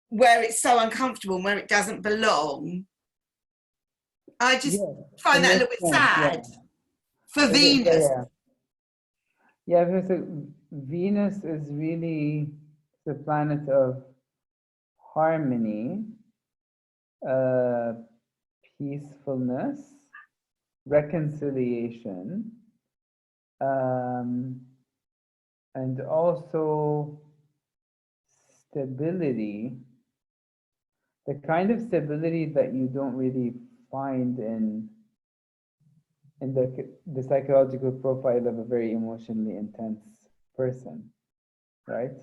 where it's so uncomfortable and where it doesn't belong, I just Yeah, it find that a little makes bit sense. Yeah. sad for Yeah, Venus. yeah. Yeah, because Venus is really the planet of harmony, uh, peacefulness, reconciliation, um, and also stability, the kind of stability that you don't really find in the psychological profile of a very emotionally intense person, right?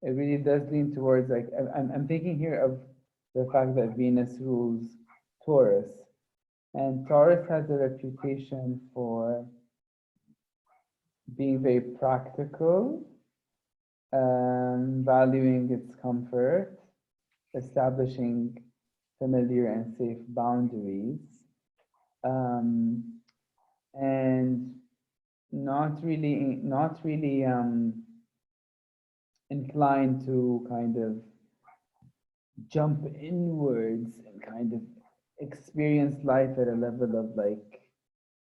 It really does lean towards, like, I'm thinking here of the fact that Venus rules Taurus, and Taurus has a reputation for being very practical, valuing its comfort, establishing familiar and safe boundaries, um, and not really inclined to kind of jump inwards and kind of experience life at a level of, like,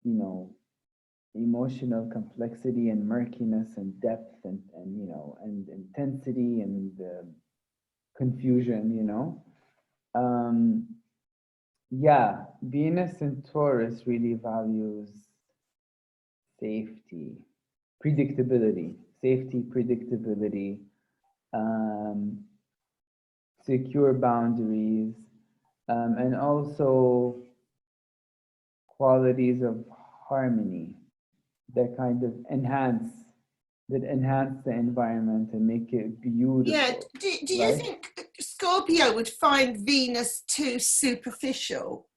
you know, emotional complexity and murkiness and depth and you know, and intensity and confusion, you know. Um, yeah, Venus in Taurus really values safety, predictability, safety, predictability, um, secure boundaries, and also qualities of harmony that kind of enhance the environment and make it Yeah, beautiful, do you right? think Scorpio would find Venus too superficial?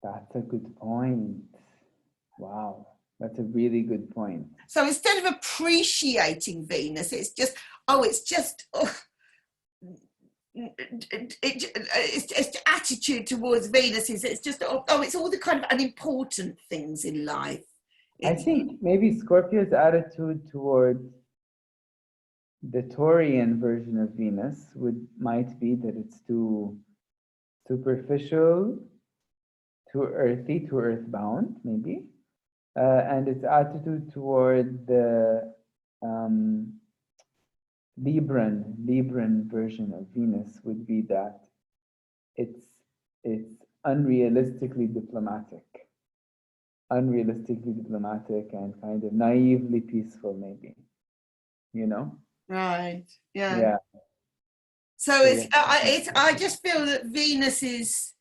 That's a good point. Wow, that's a really good point. So instead of appreciating Venus, it's just, oh, it's just, oh, it's attitude towards Venus is, it's just, oh, it's all the kind of unimportant things in life. I It's, think maybe Scorpio's attitude toward the Taurian version of Venus might be that it's too superficial, too earthy, too earthbound, maybe. And its attitude toward the um, Libran version of Venus would be that it's it's unrealistically diplomatic and kind of naively peaceful, maybe, you know? right, yeah. Yeah. So So yeah. I just feel that Venus is,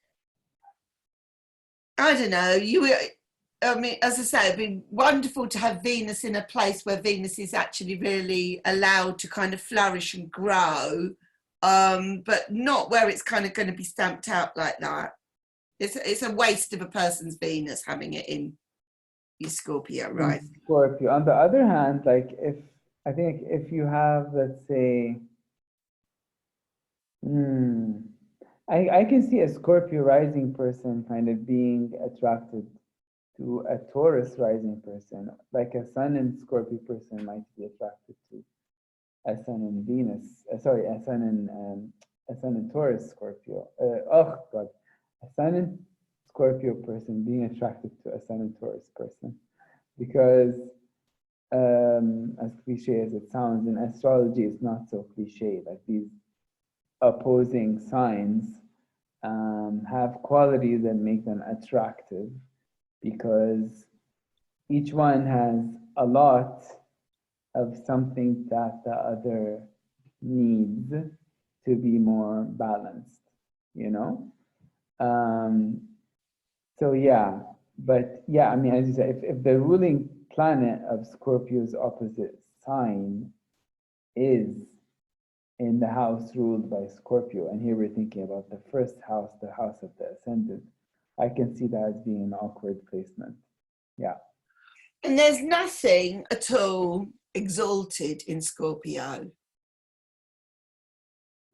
I don't know, I mean, as I say, it'd be wonderful to have Venus in a place where Venus is actually really allowed to kind of flourish and grow, but not where it's kind of going to be stamped out like that. It's a waste of a person's Venus having it in your Scorpio, In right? Scorpio. On the other hand, like, I think if you have, let's say, hmm, I can see a Scorpio rising person kind of being attracted to a Taurus rising person, like a Sun and Scorpio person might be attracted to a Sun in Venus. Sorry, a Sun in Taurus Scorpio. Oh God, a Sun in Scorpio person being attracted to a Sun in Taurus person, because as cliche as it sounds, in astrology, it's not so cliche. Like, these opposing signs have qualities that make them attractive because each one has a lot of something that the other needs to be more balanced, you know? Um, so yeah, but yeah, I mean, as you said, if the ruling planet of Scorpio's opposite sign is in the house ruled by Scorpio, and here we're thinking about the first house, the house of the ascendant, I can see that as being an awkward placement. Yeah. And there's nothing at all exalted in Scorpio.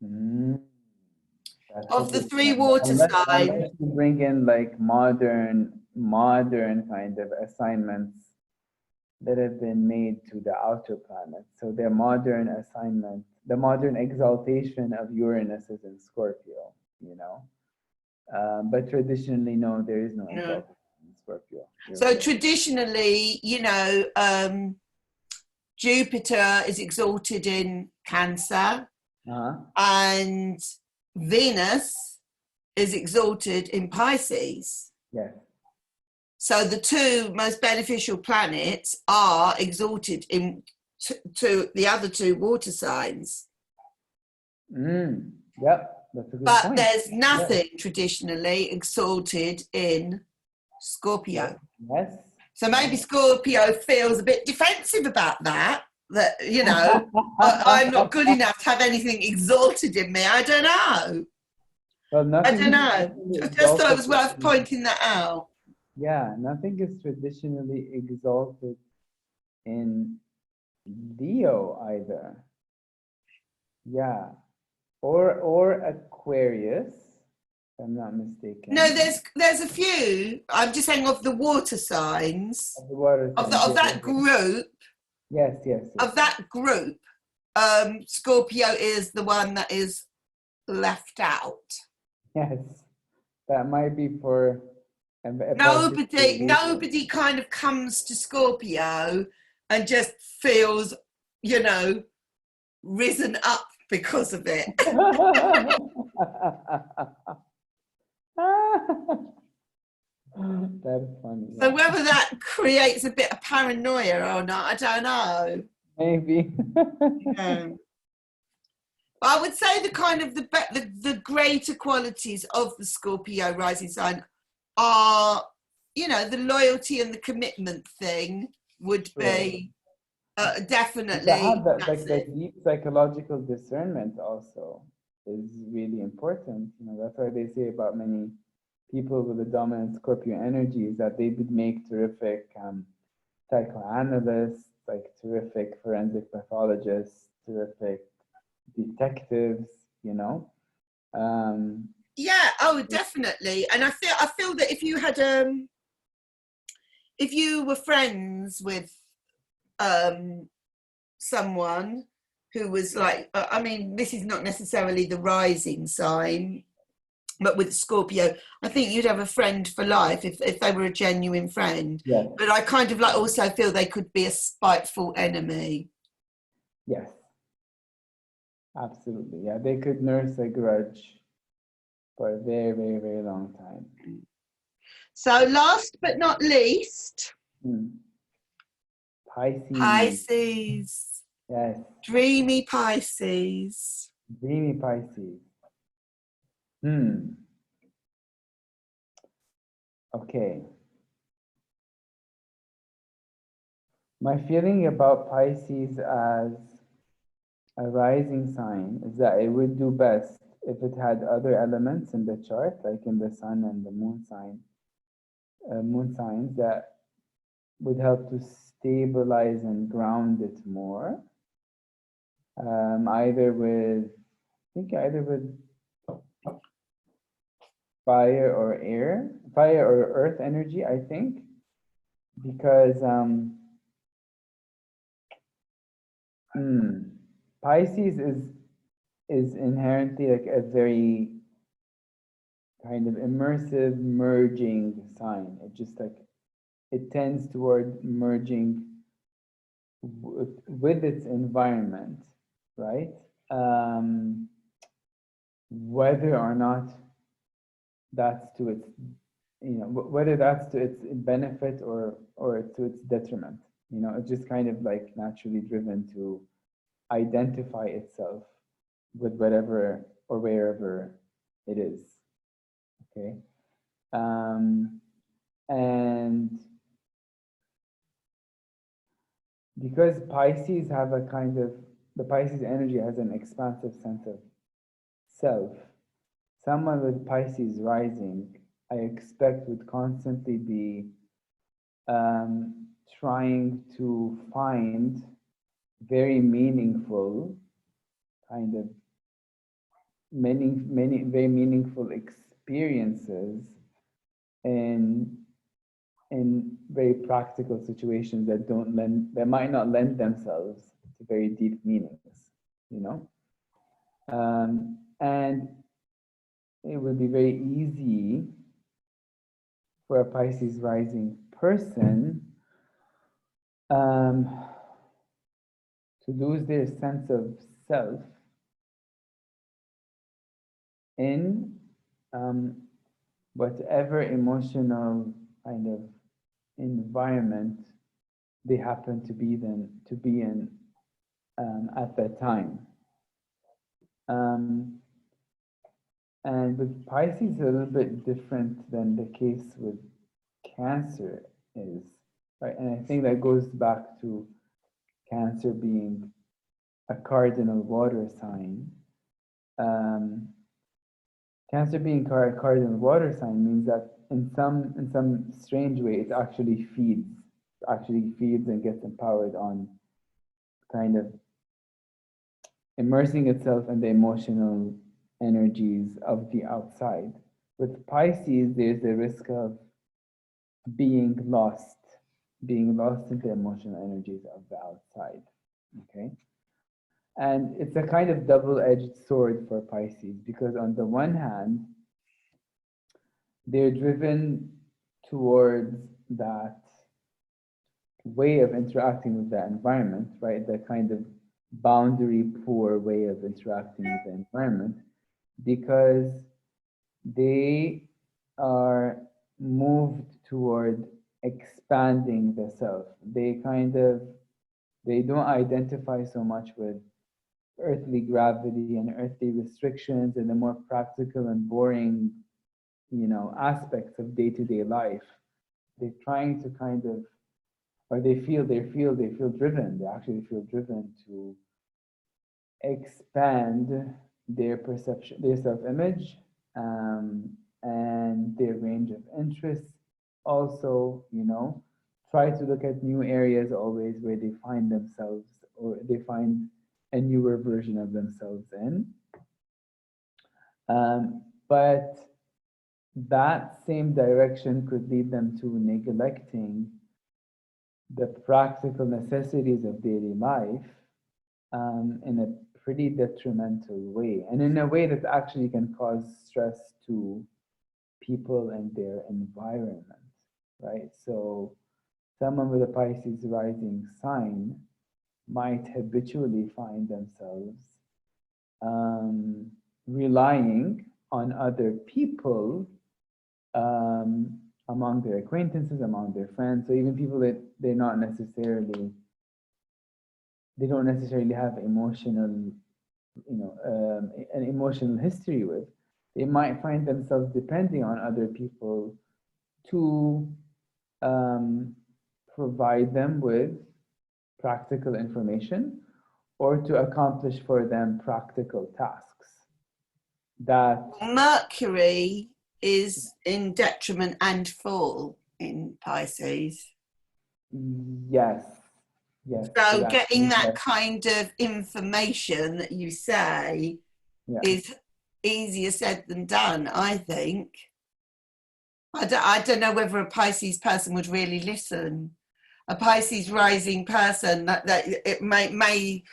Mm, that's a Of the good three point. water signs, Unless you bring in, like, modern kind of assignments that have been made to the outer planets. So their modern assignment, the modern exaltation of Uranus is in Scorpio, you know. But traditionally, no, there is no No. exalted in Scorpio. You're So correct. traditionally, Jupiter is exalted in Cancer, Uh-huh. and Venus is exalted in Pisces. Yes. So the two most beneficial planets are exalted in to the other two water signs. Yep, that's a good But point. there's Yes. nothing traditionally exalted in Scorpio. Yes. So maybe Scorpio feels a bit defensive about that, I'm not good enough to have anything exalted in me. I don't know. Well, I don't know. nothing is I just thought it exalted. was worth pointing that out. Yeah, nothing is traditionally exalted in Leo either. Yeah, or Aquarius, if I'm not No, mistaken. there's a few. I'm just saying of the water signs Of the water of signs. of that group Yes, yes, yes. of that group. Scorpio is the one that is left out. Yes, that might be for a particular reason. Nobody kind of comes to Scorpio and just feels, risen up because of it. That's funny. So Yeah. whether that creates a bit of paranoia or not, I don't know. Maybe. Yeah. But I would say the kind of the greater qualities of the Scorpio rising sign are, the loyalty and the commitment thing would be definitely. Like the deep psychological discernment also is really important. That's why they say about many people with the dominant Scorpio energy is that they would make terrific psychoanalysts, like terrific forensic pathologists, terrific detectives. Yeah, oh, definitely. And I feel that if you were friends with someone who was like, this is not necessarily the rising sign, but with Scorpio, I think you'd have a friend for life if they were a genuine friend. Yes. But I kind of also feel they could be a spiteful enemy. Yes. Absolutely. Yeah, they could nurse a grudge for a very, very, very long time. So last but not least, Pisces. Pisces. Yes. Dreamy Pisces. Dreamy Pisces. Okay. My feeling about Pisces as a rising sign is that it would do best if it had other elements in the chart, like in the sun and the moon signs that would help to stabilize and ground it more. Either with fire or earth energy, I think, because Pisces is inherently like a very kind of immersive merging sign. It tends toward merging with its environment, right? Whether or not that's to its, whether that's to its benefit or to its detriment. It's just kind of like naturally driven to identify itself with whatever or wherever it is. Okay. And because Pisces have the Pisces energy has an expansive sense of self, someone with Pisces rising, I expect would constantly be trying to find very meaningful many very meaningful experiences in very practical situations that might not lend themselves to very deep meanings, and it would be very easy for a Pisces rising person to lose their sense of self in whatever emotional kind of environment they happen to be in at that time. And with Pisces, a little bit different than the case with Cancer is, right? And I think that goes back to Cancer being a cardinal water sign. Cancer being a cardinal water sign means that in some strange way, it actually feeds and gets empowered on kind of immersing itself in the emotional energies of the outside. With Pisces, there's the risk of being lost in the emotional energies of the outside. Okay. And it's a kind of double-edged sword for Pisces, because on the one hand, they're driven towards that way of interacting with the environment, right? The kind of boundary poor way of interacting with the environment, because they are moved toward expanding the self. They don't identify so much with earthly gravity and earthly restrictions and the more practical and boring, aspects of day-to-day life. They're trying to kind of, or they feel driven. They actually feel driven to expand their perception, their self-image, and their range of interests. Also, try to look at new areas always where they find themselves, or they find a newer version of themselves in. But that same direction could lead them to neglecting the practical necessities of daily life in a pretty detrimental way, and in a way that actually can cause stress to people and their environment, right? So someone with a Pisces rising sign might habitually find themselves relying on other people, among their acquaintances, among their friends, so even people that they don't necessarily have emotional, an emotional history with. They might find themselves depending on other people to provide them with practical information or to accomplish for them practical tasks. That Mercury is in detriment and fall in Pisces. Yes. So getting that kind of information that you say is easier said than done, I think. I don't know whether a Pisces person would really listen. A Pisces rising person, that it may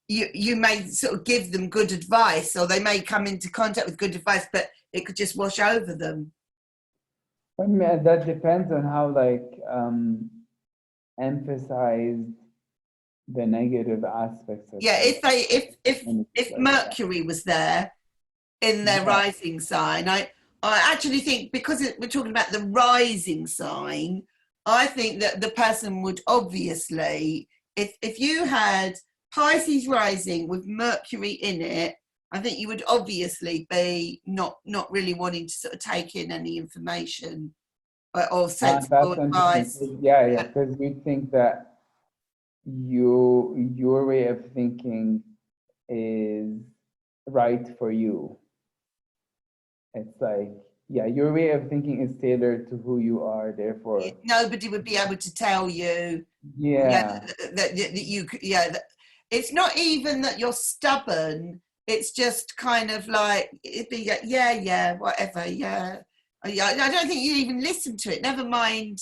you may sort of give them good advice, or they may come into contact with good advice, but it could just wash over them. I mean, that depends on how emphasized the negative aspects of if Mercury was there in their rising sign, I actually think, because we're talking about the rising sign, I think that the person would obviously, if you had Pisces rising with Mercury in it, I think you would obviously be not really wanting to sort of take in any information or sensible advice. Yeah, because you think that your way of thinking is right for you. It's like, your way of thinking is tailored to who you are, therefore nobody would be able to tell you that you it's not even that you're stubborn, it's just kind of like it'd be whatever. I don't think you even listen to it, never mind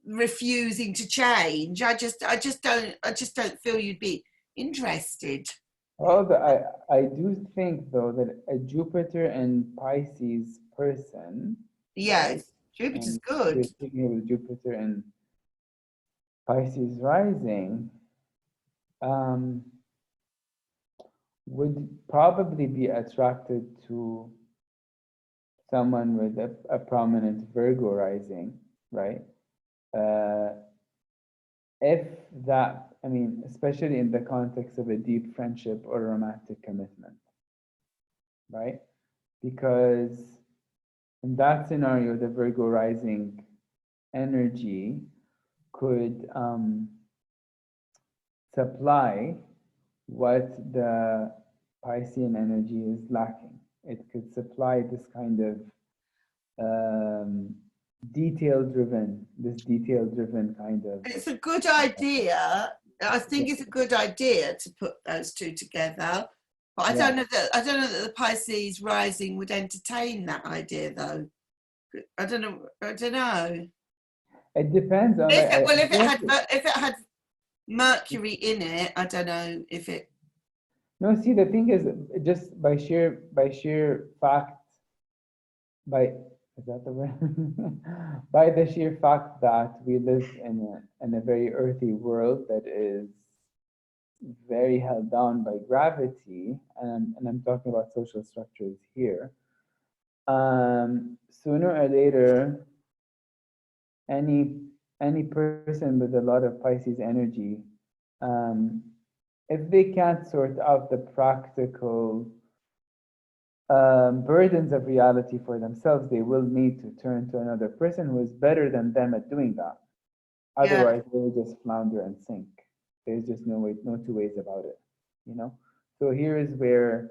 refusing to change. I just don't feel you'd be interested. Although I do think though that a Jupiter and Pisces person, right? Yes, Jupiter's And good. we're speaking with Jupiter and Pisces rising, um, would probably be attracted to someone with a prominent Virgo rising, right? Uh, if that, I mean, especially in the context of a deep friendship or romantic commitment, right? Because in that scenario, the Virgo rising energy could supply what the Piscean energy is lacking. It could supply this kind of this detail-driven kind of. It's a good idea. I think it's a good idea to put those two together. But Yeah, I don't know that the Pisces rising would entertain that idea though. I don't know. I don't know. it depends on like I feel like If it had Mercury in it, I don't know if it. no. See, the thing is, just by sheer fact, by is that the word? By the sheer fact that we live in a very earthy world that is very held down by gravity, and I'm talking about social structures here. Sooner or later, any any person with a lot of Pisces energy, um, if they can't sort out the practical burdens of reality for themselves, they will need to turn to another person who is better than them at doing that. Yeah, Otherwise, they will just flounder and sink. There's just no way, no two ways about it, you know? So here is where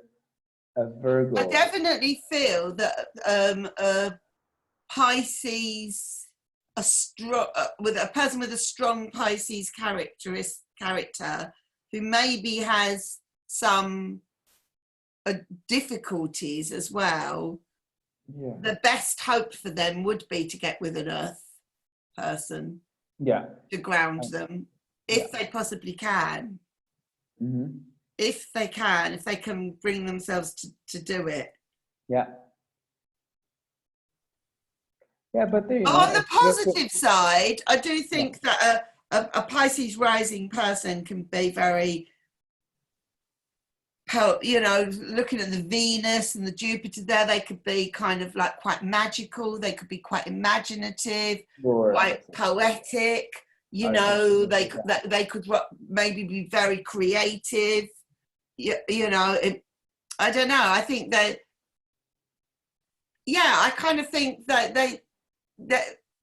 a I Virgo, definitely feel that Pisces, with a person with a strong Pisces character, who maybe has some difficulties as well. yeah, The best hope for them would be to get with an Earth person yeah, to ground uh, them, yeah, if they possibly can. hmm, If they can bring themselves to do it. yeah, yeah. But there, On the it's just, positive side, I do yeah, think that a Pisces rising person can be very, looking at the Venus and the Jupiter there, they could be kind of like quite magical. They could be quite imaginative, sure, quite poetic. artistic, They could maybe be very creative. I don't know. I think that, yeah, I kind of think that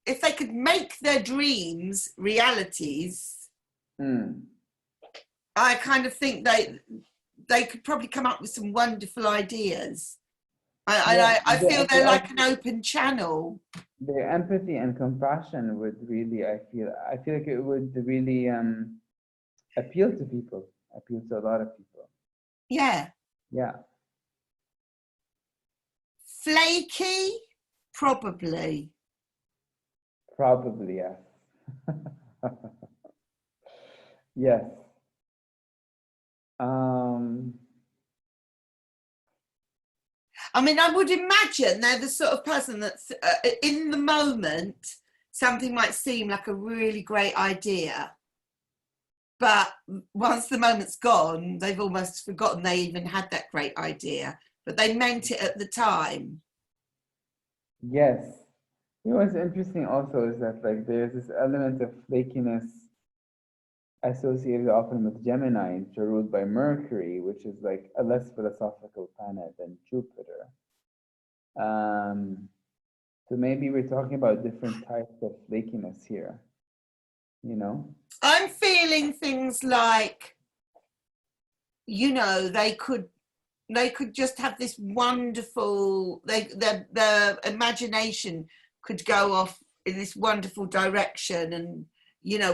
if they could make their dreams realities, mm. I kind of think they could probably come up with some wonderful ideas. Yeah, I feel they're like an open channel. their empathy and compassion would really, I feel like it would really appeal to people, appeal to a lot of people. Yeah. Yeah, Flaky, probably. probably, yes. Yes. Um, I mean, I would imagine they're the sort of person that's in the moment, something might seem like a really great idea. But once the moment's gone, they've almost forgotten they even had that great idea. But they meant it at the time. yes. You know what's interesting also is that like there's this element of flakiness associated often with Gemini, which are ruled by Mercury, which is like a less philosophical planet than Jupiter. Um, so maybe we're talking about different types of flakiness here, you know? I'm feeling things like, they could just have this wonderful, their imagination could go off in this wonderful direction, and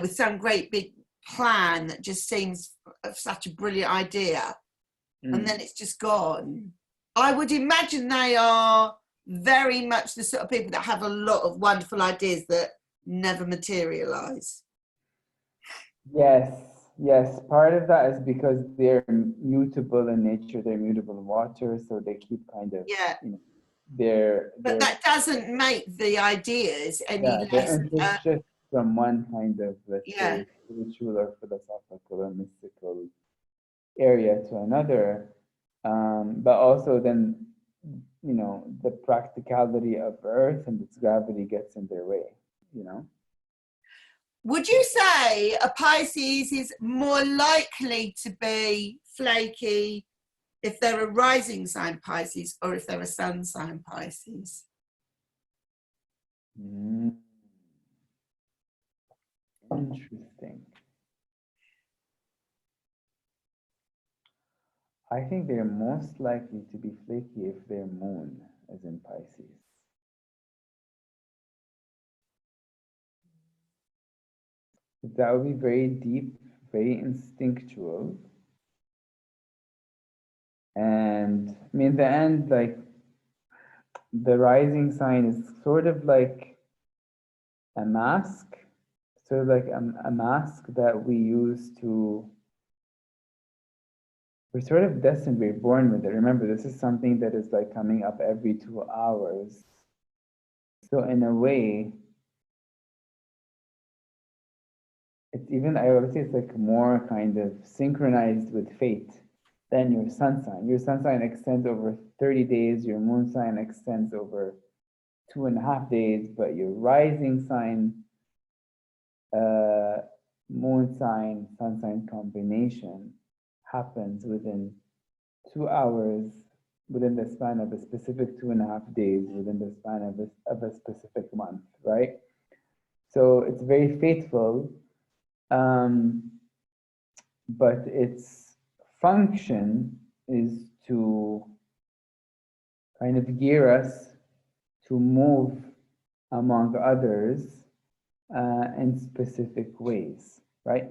with some great big plan that just seems such a brilliant idea, and then Mm. it's just gone. I would imagine they are very much the sort of people that have a lot of wonderful ideas that never materialize. Yes, Yes, part of that is because they're mutable in nature, they're mutable in water, so they keep kind of, Yeah. you know, they're But that doesn't make the ideas any yeah, they're less. intershift from one kind of, let's Yeah. say, spiritual or philosophical or mystical area to another. But also then, you know, the practicality of Earth and its gravity gets in their way, you know? Would you say a Pisces is more likely to be flaky if they're a rising sign Pisces or if they're a sun sign Pisces? Mm, interesting. I think they're most likely to be flaky if their moon is in Pisces. That would be very deep, very instinctual. And I mean, in the end, like the rising sign is sort of like a mask, sort of like a mask that we use to, we're sort of destined, we're born with it. Remember, this is something that is like coming up every 2 hours. So in a way, it's even, I would say it's like more kind of synchronized with fate than your sun sign. Your sun sign extends over 30 days, your moon sign extends over 2.5 days, but your rising sign, moon sign, sun sign combination happens within 2 hours, within the span of a specific 2.5 days, within the span of a specific month, right? So it's very fateful, but its function is to kind of gear us to move among others in specific ways, right?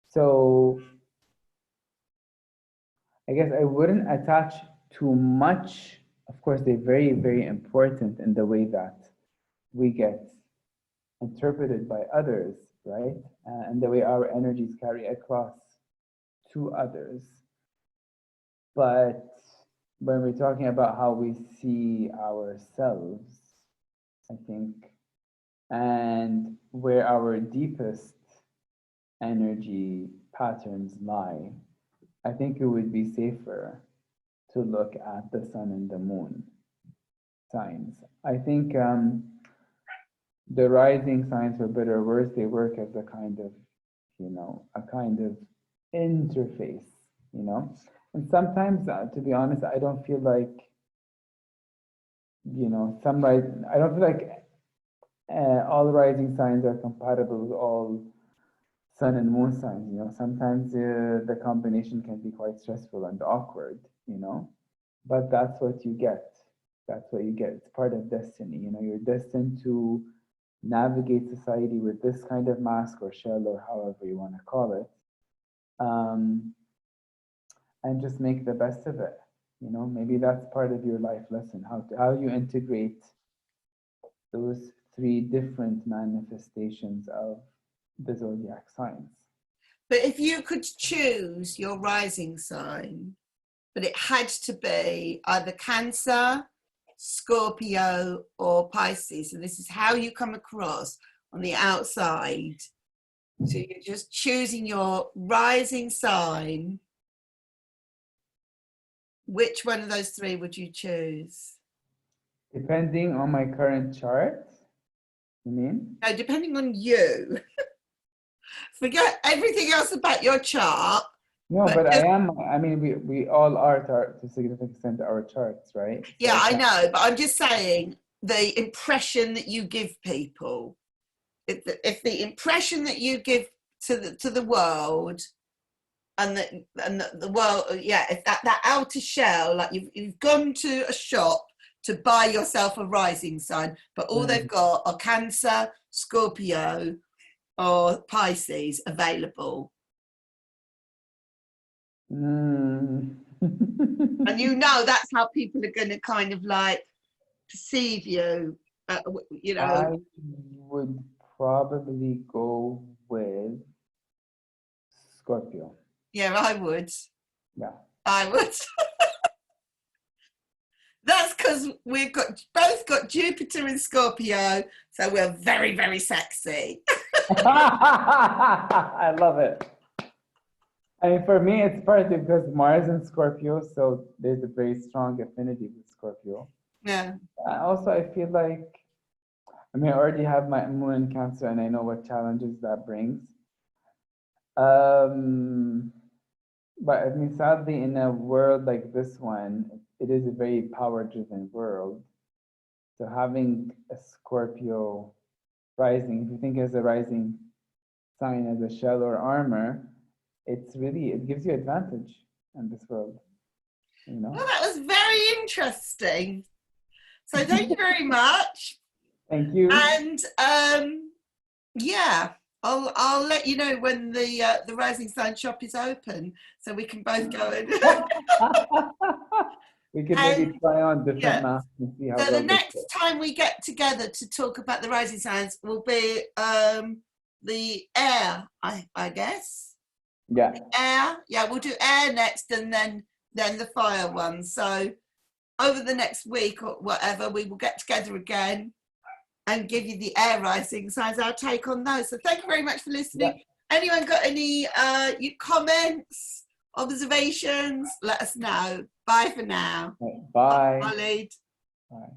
So I guess I wouldn't attach too much. Of course, they're very, very important in the way that we get interpreted by others, right? And the way our energies carry across to others. But when we're talking about how we see ourselves, I think, and where our deepest energy patterns lie, I think it would be safer to look at the sun and the moon signs. I think the rising signs, for better or worse, they work as a kind of, you know, a kind of interface, you know. And sometimes, to be honest, I don't feel like, you know, I don't feel like all rising signs are compatible with all sun and moon signs, you know. Sometimes the combination can be quite stressful and awkward, you know, but that's what you get. That's what you get. It's part of destiny, you know. You're destined to navigate society with this kind of mask or shell or however you want to call it, and just make the best of it. You know, maybe that's part of your life lesson, how you integrate those three different manifestations of the zodiac signs. But if you could choose your rising sign, but it had to be either Cancer, Scorpio, or Pisces, and this is how you come across on the outside. So you're just choosing your rising sign. Which one of those three would you choose? Depending on my current chart, you mean? No, depending on you. Forget everything else about your chart. No, but Just, I mean, we all are to a significant extent our charts, right? So yeah, I I can't. know, but I'm just saying the impression that you give people. If the impression that you give to the world and the world, yeah, if that outer shell, like you've gone to a shop to buy yourself a rising sign, but all they've got are Cancer, Scorpio, or Pisces available. Mm. And you know that's how people are going to kind of like perceive you, you know. I would probably go with Scorpio. Yeah, I would. Yeah. I would. That's because we've both got Jupiter in Scorpio, so we're very, very sexy. I love it. I mean, for me, it's partly because Mars in Scorpio, so there's a very strong affinity with Scorpio. Yeah. Also, I feel like, I mean, I already have my moon in Cancer, and I know what challenges that brings. But I mean, sadly, in a world like this one, it is a very power-driven world. So having a Scorpio rising, if you think as a rising sign as a shell or armor, it's really, it gives you advantage in this world, you know? Well, that was very interesting. So thank you very much. Thank you. And yeah, I'll let you know when the Rising Sign shop is open, so we can both go in. We could maybe try on different masks and see how so well the next time we get together to talk about the rising signs will be the air, I guess. Yeah. The air. Yeah, we'll do air next, and then the fire one. So over the next week or whatever, we will get together again and give you the air rising signs, our take on those. So thank you very much for listening. Yeah. Anyone got any comments, observations? Let us know. Bye for now. Bye. Khalid. Bye.